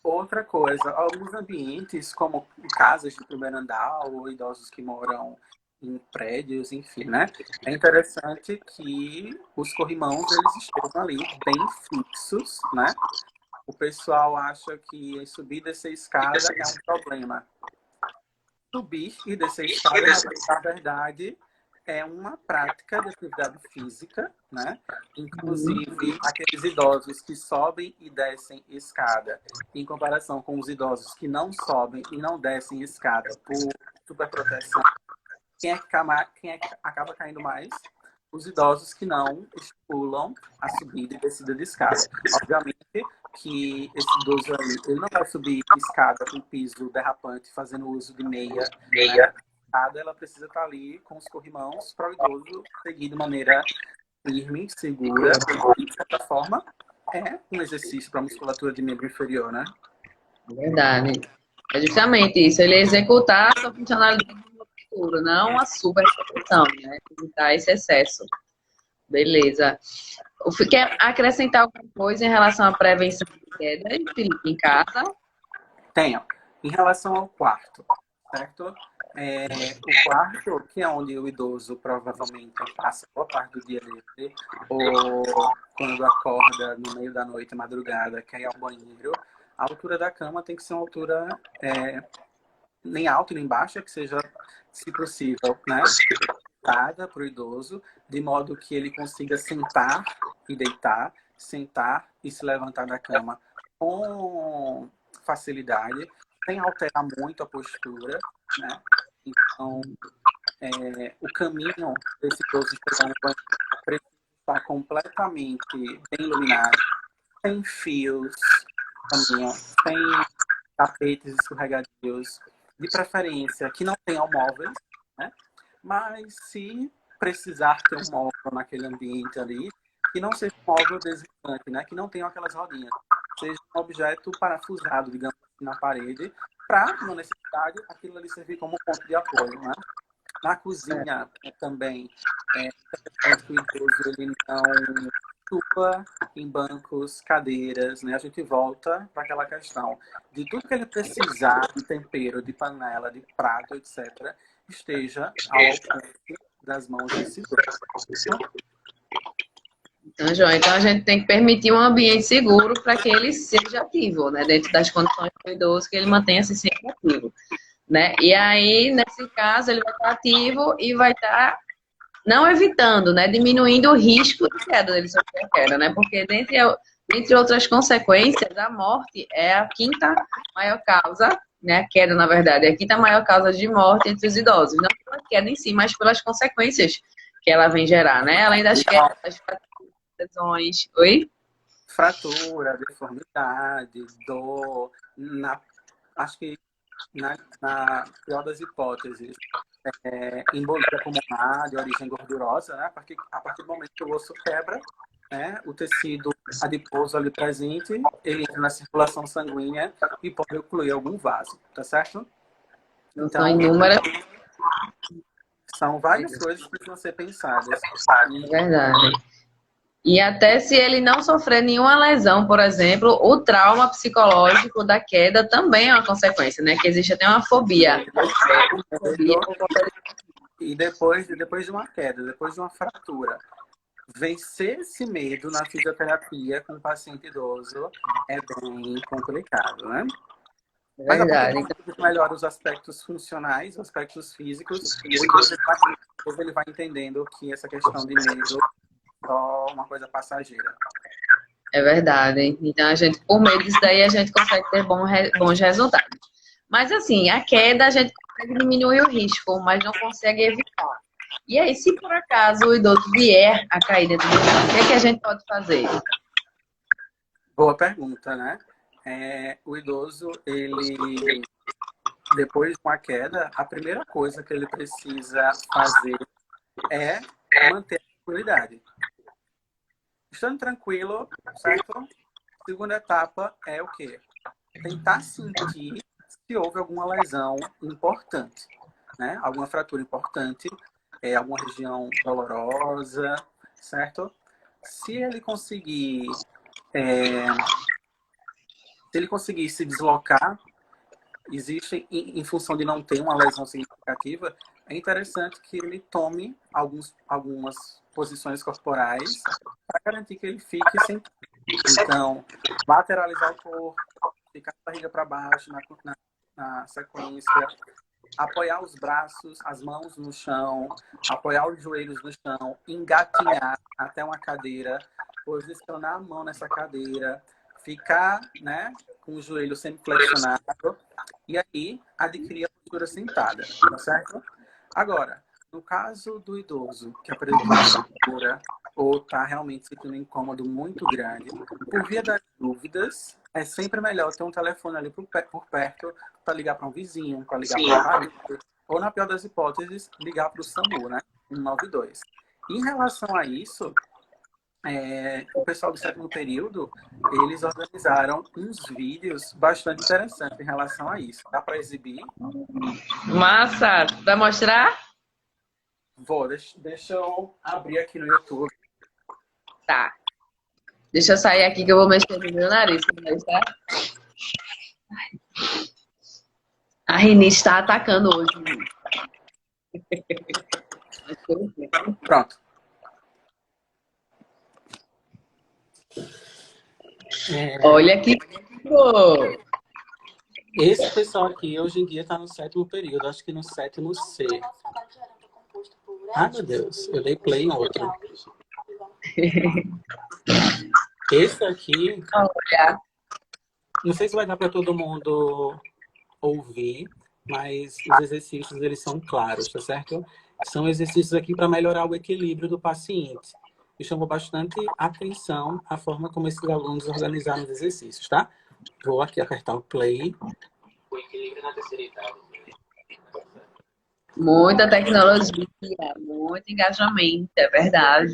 Outra coisa, alguns ambientes, como casas de primeiro andar ou idosos que moram em prédios, enfim, né? É interessante que os corrimãos eles estejam ali bem fixos, né? O pessoal acha que subir e descer escada é um problema. Subir e descer escada, na verdade, é uma prática de atividade física, né? Inclusive, aqueles idosos que sobem e descem escada, em comparação com os idosos que não sobem e não descem escada por superproteção, quem é que acaba caindo mais? Os idosos que não estimulam a subida e descida de escada. Obviamente que esse idoso aí, ele não vai subir escada com piso derrapante, fazendo uso de meia, né? A escada, ela precisa estar ali com os corrimãos para o idoso seguir de maneira firme, segura, e de certa forma é um exercício para a musculatura de membro inferior, né? Verdade. É justamente isso, ele executar a sua funcionalidade de musculatura, não a super execução, né? Evitar esse excesso. Beleza. Quer acrescentar alguma coisa em relação à prevenção de queda, Felipe, em casa? Tenho. Em relação ao quarto, certo? O quarto, que é onde o idoso provavelmente passa boa parte do dia dele, ou quando acorda no meio da noite, madrugada, quer ir ao banheiro, a altura da cama tem que ser uma altura nem alta nem baixa, que seja, se possível, né? Para o idoso, de modo que ele consiga sentar e deitar, sentar e se levantar da cama com facilidade, sem alterar muito a postura, né? Então, o caminho desse idoso chegar no banheiro precisa estar completamente bem iluminado, sem fios, caminho, sem tapetes escorregadios, de preferência que não tenham móveis, né? Mas se precisar ter um móvel naquele ambiente ali, que não seja um móvel deslizante, né? Que não tenha aquelas rodinhas, seja um objeto parafusado, digamos assim, na parede, para, na necessidade, aquilo ali servir como ponto de apoio, né? Na cozinha também é que o idoso ele não chupa em bancos, cadeiras, né? A gente volta para aquela questão de tudo que ele precisar de tempero, de panela, de prato, etc., esteja ao alcance das mãos desse idoso. Então, João, então a gente tem que permitir um ambiente seguro para que ele seja ativo, né? Dentro das condições do idoso, que ele mantenha-se sempre ativo, né? E aí, nesse caso, ele vai estar ativo e vai estar não evitando, né? Diminuindo o risco de queda dele sofrer a queda, né? Porque dentre outras consequências, a morte é a quinta maior causa, né? A queda, na verdade, é a quinta maior causa de morte entre os idosos. Não pela queda em si, mas pelas consequências que ela vem gerar, né? Além das quedas, das lesões. Oi? Fratura, deformidade, dor, acho que na pior das hipóteses, embolia pulmonar de origem gordurosa, né? A partir do momento que o osso quebra, né? O tecido adiposo ali presente, ele entra na circulação sanguínea e pode ocluir algum vaso, tá certo? Então, são Então, inúmeras. são várias coisas que precisam ser pensadas. É verdade. E até se ele não sofrer nenhuma lesão, por exemplo, o trauma psicológico da queda também é uma consequência, né? Que existe até uma fobia. Fobia. E depois de uma queda, depois de uma fratura, vencer esse medo na fisioterapia com o paciente idoso é bem complicado, né? Mas a partir do Verdade. momento que melhora os aspectos funcionais, os aspectos físicos, o idoso ele vai entendendo que essa questão de medo é só uma coisa passageira. É verdade. Então, a gente, por meio disso daí, a gente consegue ter bons resultados. Mas, assim, a queda, a gente consegue diminuir o risco, mas não consegue evitar. E aí, se por acaso o idoso vier a cair dentro do carro, o que é que a gente pode fazer? Boa pergunta, né? O idoso, depois de uma queda, a primeira coisa que ele precisa fazer é manter a tranquilidade. Estando tranquilo, certo? Segunda etapa é o quê? Tentar sentir se houve alguma lesão importante, né? Alguma fratura importante, alguma região dolorosa, certo? Se ele conseguir, se deslocar, existe, em função de não ter uma lesão significativa, é interessante que ele tome algumas posições corporais para garantir que ele fique sem. Então, lateralizar o corpo, ficar com a barriga para baixo na sequência, apoiar os braços, as mãos no chão, apoiar os joelhos no chão, engatinhar até uma cadeira, posicionar a mão nessa cadeira, ficar, né, com o joelho sempre flexionado e aí adquirir a postura sentada, tá certo? Agora, no caso do idoso que apresenta uma fratura ou está realmente sentindo um incômodo muito grande, por via das dúvidas, é sempre melhor ter um telefone ali por perto para ligar para um vizinho, para ligar para um parente, ou, na pior das hipóteses, ligar para o SAMU, né? 192. Em relação a isso, o pessoal do sétimo período, eles organizaram uns vídeos bastante interessantes em relação a isso. Dá para exibir? Massa! Vai mostrar? Vou, deixa eu abrir aqui no YouTube. Tá. Deixa eu sair aqui que eu vou mexer no meu nariz, tá? A rinite está atacando hoje. Pronto. Olha que bom. Esse pessoal aqui, hoje em dia, está no sétimo período. Acho que no sétimo C. Ai, meu Deus. Eu dei play em outro. Esse aqui... Olha. Não sei se vai dar para todo mundo ouvir, mas os exercícios, eles são claros, tá certo? São exercícios aqui para melhorar o equilíbrio do paciente. Me chamou bastante atenção a forma como esses alunos organizaram os exercícios, tá? Vou aqui apertar o play. O equilíbrio na terceira idade. Muita tecnologia, muito engajamento, é verdade.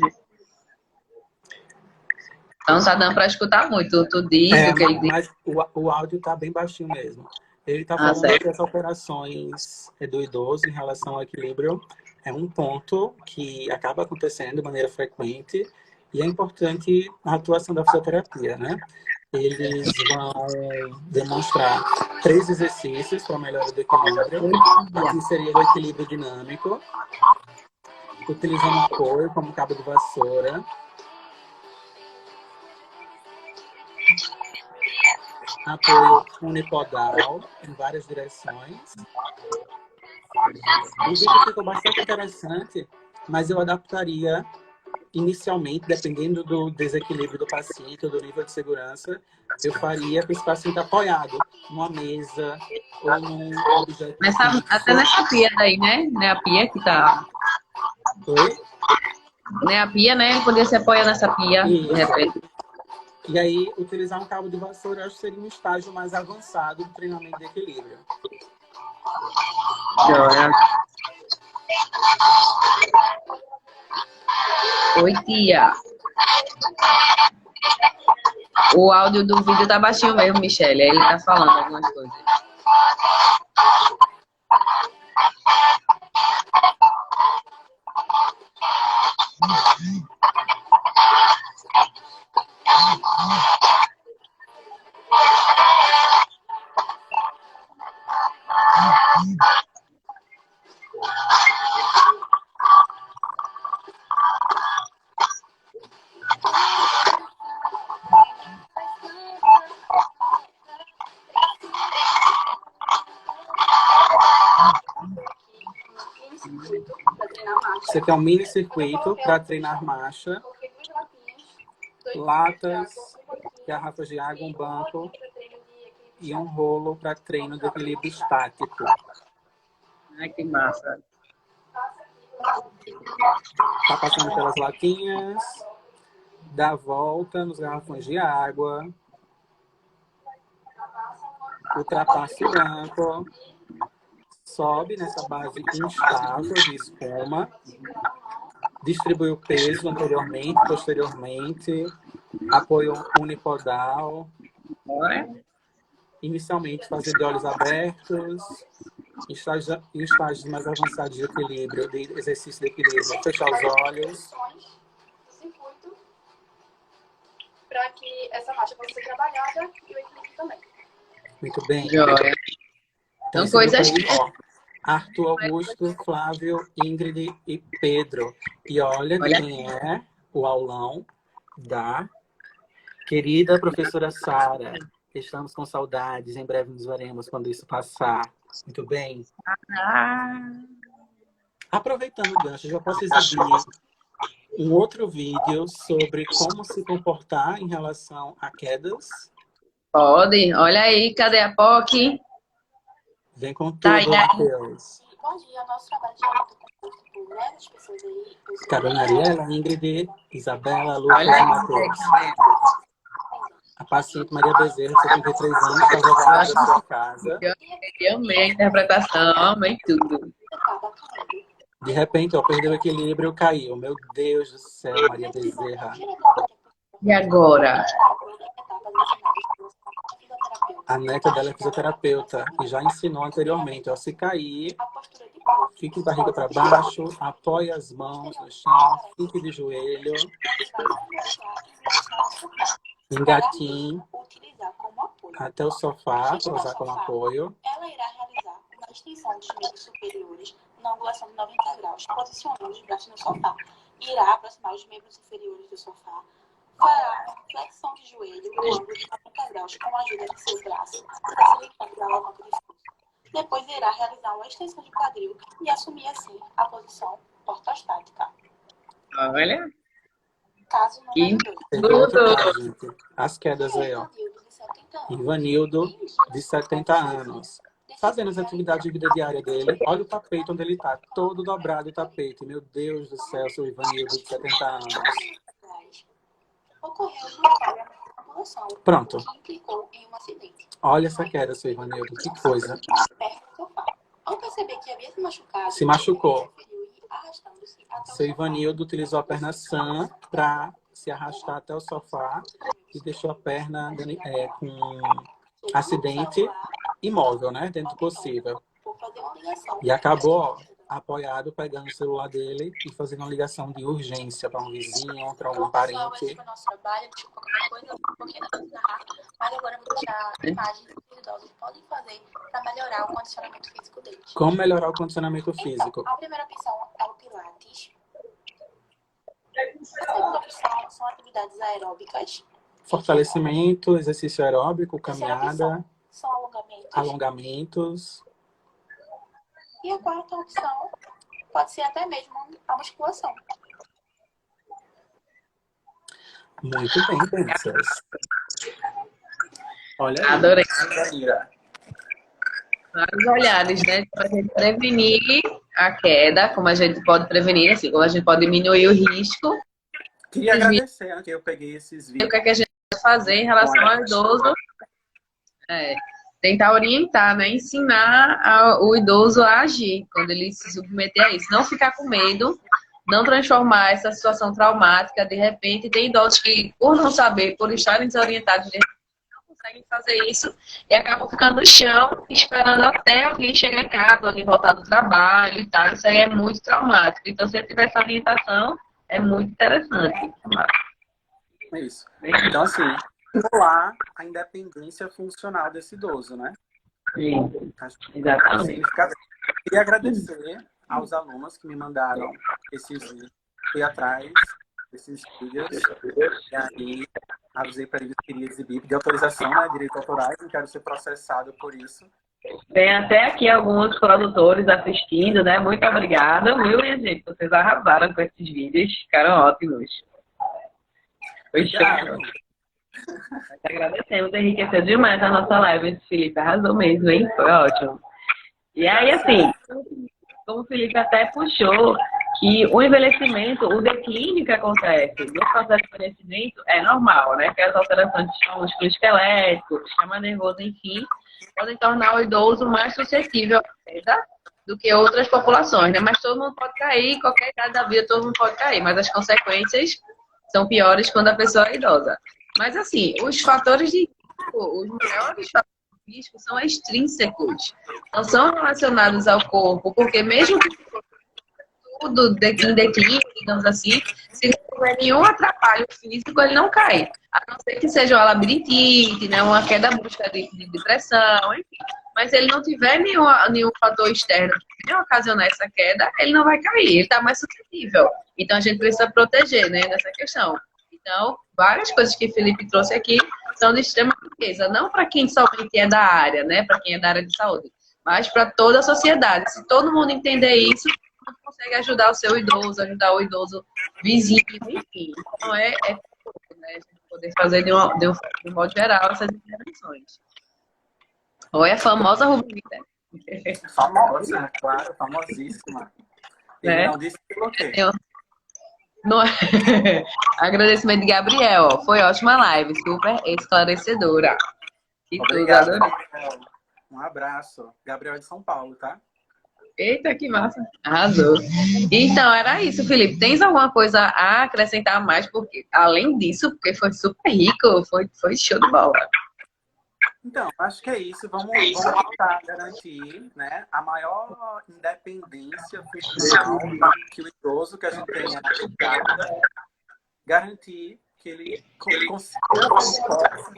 Então tá dando para escutar muito. Tu disse o que ele disse. Mas o áudio tá bem baixinho mesmo. Ele está falando certo. que as operações do idoso em relação ao equilíbrio é um ponto que acaba acontecendo de maneira frequente e é importante a atuação da fisioterapia, né? Eles vão demonstrar 3 exercícios para melhorar o equilíbrio, que seria o equilíbrio dinâmico, utilizando apoio como cabo de vassoura, apoio unipodal em várias direções. O vídeo ficou bastante interessante, mas eu adaptaria inicialmente, dependendo do desequilíbrio do paciente ou do nível de segurança, eu faria com esse paciente apoiado numa mesa ou num objeto fixo. Até nessa pia daí, né? Não é a pia que tá... Oi? Não é a pia, né? Ele podia se apoiar nessa pia, de repente. E aí, utilizar um cabo de vassoura, eu acho que seria um estágio mais avançado do treinamento de equilíbrio. Oi, tia. O áudio do vídeo tá baixinho mesmo, Michele. Ele tá falando algumas coisas. Isso aqui é um mini circuito para treinar marcha. Latas, garrafas de água, um banco e um rolo para treino de equilíbrio estático. Ai, que massa. Tá passando pelas latinhas, dá a volta nos garrafões de água, ultrapassa o banco, sobe nessa base instável de espuma, distribui o peso anteriormente, posteriormente, apoio unipodal, inicialmente fazer de olhos abertos, em estágios mais avançados de equilíbrio, de exercício de equilíbrio, fechar os olhos. Para que essa marcha possa ser trabalhada e o equilíbrio também. Muito bem. Joia. Então, São coisas aí, ó, Arthur Augusto, Flávio, Ingrid e Pedro. E olha quem é o aulão da querida professora Sara. Estamos com saudades, em breve nos veremos quando isso passar. Muito bem? Aproveitando o gancho, já posso exibir um outro vídeo sobre como se comportar em relação a quedas? Pode. Olha aí, cadê a POC? Vem com tudo, Tá aí. Matheus. Bom dia, o nosso trabalho de luta composto por grandes pessoas aí. Carolina Ariela, Ingrid, Isabela, Lucas e Matheus. A paciente Maria Bezerra, de 73 anos, está jogada da sua casa. Eu amei a interpretação, amei tudo. De repente, ó, perdeu o equilíbrio e caiu. Meu Deus do céu, Maria Bezerra. E agora? A neta dela é fisioterapeuta e já ensinou anteriormente, ó, se cair, fique de barriga para baixo, apoie as mãos no chão, fique de joelho, engatinhe até o sofá para usar como apoio. Ela irá realizar uma extensão dos membros superiores na angulação de 90 graus, posicionando os braços no sofá. Irá aproximar os membros inferiores do sofá. Fará uma flexão de joelho no ângulo de 90 graus com a ajuda de seu braço, facilitando a alavanca de força. Depois irá realizar uma extensão de quadril e assumir assim a posição ortostática. Olha. Caso número 2. As quedas aí, ó. Ivanildo, de 70 anos. Fazendo as atividades de vida diária dele. Olha o tapete onde ele está, todo dobrado o tapete. Meu Deus do céu, seu Ivanildo, de 70 anos. Ocorreu uma falha na população, Pronto. que implicou em um acidente. Olha essa queda, seu Ivanildo, que coisa. Perto do sofá. Ao perceber que havia se machucado, Se machucou. preferiu ir arrastando-se até o Seu sofá. Ivanildo utilizou a perna sã para se arrastar até o sofá e deixou a perna com acidente imóvel, né? Dentro do possível. Por fazer uma ligação. E acabou, ó, apoiado, pegando o celular dele e fazendo uma ligação de urgência para um vizinho, para algum Pessoal, esse parente. foi o nosso trabalho. Deixa eu qualquer coisa, um pouquinho antes de narrar. Mas agora eu vou deixar imagens que os idosos podem fazer para melhorar o condicionamento físico deles. Como melhorar o condicionamento físico? Então, a primeira opção é o Pilates. A segunda opção são atividades aeróbicas. Fortalecimento, exercício aeróbico, A terceira opção caminhada, são alongamentos. alongamentos. E a quarta opção pode ser até mesmo a musculação. Muito bem, crianças. Olha aí. Adorei. Danira. Vários olhares, né? Para a gente prevenir a queda, como a gente pode prevenir, assim, como a gente pode diminuir o risco. Queria agradecer, né, que eu peguei esses E o vídeos. que é que a gente pode fazer em relação ao idoso? Tentar orientar, né? Ensinar o idoso a agir quando ele se submeter a isso. Não ficar com medo, não transformar essa situação traumática. De repente, tem idosos que, por não saber, por estarem desorientados, não conseguem fazer isso e acabam ficando no chão, esperando até alguém chegar em casa, alguém voltar do trabalho e tal. Isso aí é muito traumático. Então, se ele tiver essa orientação, é muito interessante. É isso. Então, assim, estimular a independência funcional desse idoso, né? Sim, Acho que é exatamente. significativo. Queria agradecer aos alunos que me mandaram esses vídeos. Fui atrás desses vídeos. E aí, avisei para eles que queria exibir. De autorização, né? Direitos autorais. Não quero ser processado por isso. Tem até aqui alguns produtores assistindo, né? Muito obrigada, viu, minha gente? Vocês arrasaram com esses vídeos, ficaram ótimos. Foi show. Nós agradecemos, enriqueceu demais a nossa live. Esse Felipe arrasou mesmo, hein? Foi ótimo. E aí, assim, como o Felipe até puxou, que o envelhecimento, o declínio que acontece no processo de envelhecimento é normal, né? Que as alterações do sistema musculoesquelético, do sistema nervoso, enfim, podem tornar o idoso mais suscetível à queda do que outras populações, né? Mas todo mundo pode cair, qualquer idade da vida todo mundo pode cair, mas as consequências são piores quando a pessoa é idosa. Mas assim, os fatores de risco, os maiores fatores de risco são extrínsecos, não são relacionados ao corpo, porque mesmo que tudo em declínio, digamos assim, se não tiver nenhum atrapalho físico, ele não cai. A não ser que seja uma labirintite, né, uma queda brusca de depressão, enfim. Mas se ele não tiver nenhum fator externo que venha ocasionar essa queda, ele não vai cair, ele está mais suscetível. Então a gente precisa proteger, né, nessa questão. Então, várias coisas que o Felipe trouxe aqui são de extrema riqueza, não para quem somente é da área, né, para quem é da área de saúde, mas para toda a sociedade. Se todo mundo entender isso, consegue ajudar o seu idoso, ajudar o idoso vizinho, enfim. Então né, a gente poder fazer de um modo geral essas intervenções. Oi, a famosa rubrica. Famosa, claro, famosíssima. Ele não disse que bloqueio. Agradecimento de Gabriel, ó. Foi ótima live, super esclarecedora. E Obrigado, tudo, Gabriel. Um abraço. Gabriel é de São Paulo, tá? Eita, que massa. Arrasou. Então, era isso, Felipe. Tens alguma coisa a acrescentar mais? Porque, além disso, porque foi super rico, foi show de bola. Então, acho que é isso. Vamos tentar garantir, né, a maior independência funcional que o idoso que a gente tenha na casa, garantir que ele consiga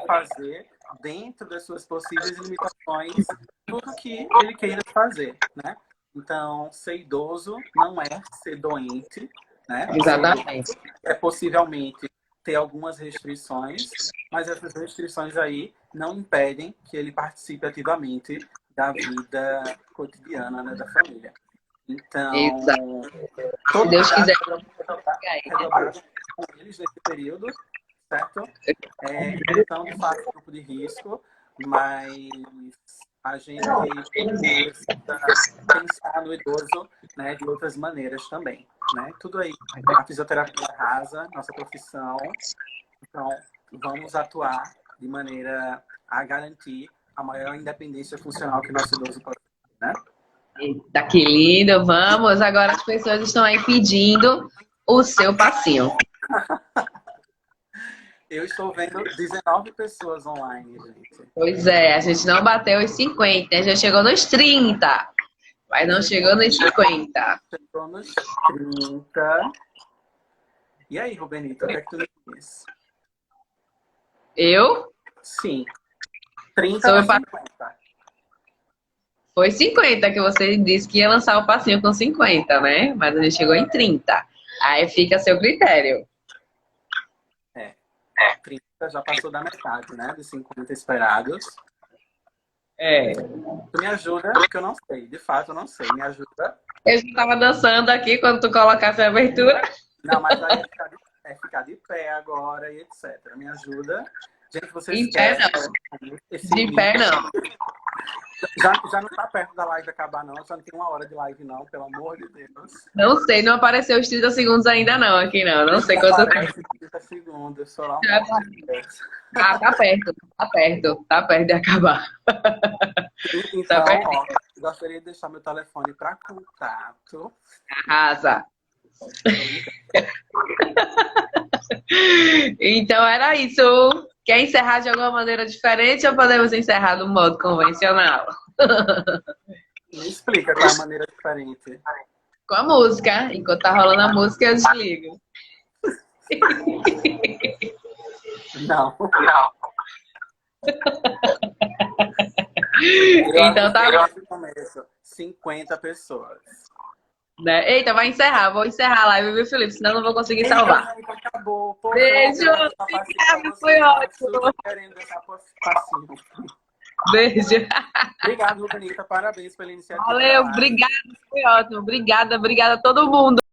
fazer dentro das suas possíveis limitações tudo que ele queira fazer, né? Então, ser idoso não é ser doente, né? Exatamente. É possivelmente ter algumas restrições, mas essas restrições aí não impedem que ele participe ativamente da vida cotidiana, né, da família. Então, se Deus quiser, com eles nesse período, certo? Então, de fato, grupo de risco, mas a gente precisa pensar no idoso, né, de outras maneiras também, né? Tudo aí, a fisioterapia rasa, nossa profissão, então vamos atuar de maneira a garantir a maior independência funcional que o nosso idoso pode ter, né? Eita, que lindo, vamos. Agora as pessoas estão aí pedindo o seu passinho. Eu estou vendo 19 pessoas online, gente. Pois é, a gente não bateu os 50, a gente chegou nos 30, mas não chegou nos 50. Chegou nos 30. E aí, Rubenito, o que é que tu diz? Eu? Sim. 30 ou 50. Foi 50 que você disse que ia lançar o passinho com 50, né? Mas a gente chegou em 30. Aí fica a seu critério. 30 já passou da metade, né? Dos 50 esperados. Tu me ajuda, porque eu não sei. De fato, eu não sei. Me ajuda. Eu já tava dançando aqui quando tu colocasse a abertura. Não, mas aí ficar de pé agora e etc. Me ajuda. Gente, vocês de pé não. De pé não. Já não tá perto da live acabar, não. Já não tem 1 hora de live, não. Pelo amor de Deus. Não sei, não apareceu os 30 segundos ainda não aqui, não. Não sei quanto tempo. 30 segundos, só lá. Ah, tá perto. Tá perto de acabar. Então, Tá perto. ó, gostaria de deixar meu telefone para contato. Arrasa. Então era isso. Quer encerrar de alguma maneira diferente ou podemos encerrar do modo convencional? Me explica qual é a maneira diferente. Com a música. Enquanto tá rolando a música, eu desligo. Não. Então tá bom. 50 pessoas. Né? Eita, vai encerrar. Vou encerrar a live, viu, Felipe? Senão eu não vou conseguir salvar. Acabou. Pô, beijo. Obrigada, foi ótimo. Querendo deixar passinho. Beijo. Obrigado, Lucanita. Parabéns pela iniciativa. Valeu, obrigada, foi ótimo. Obrigada a todo mundo.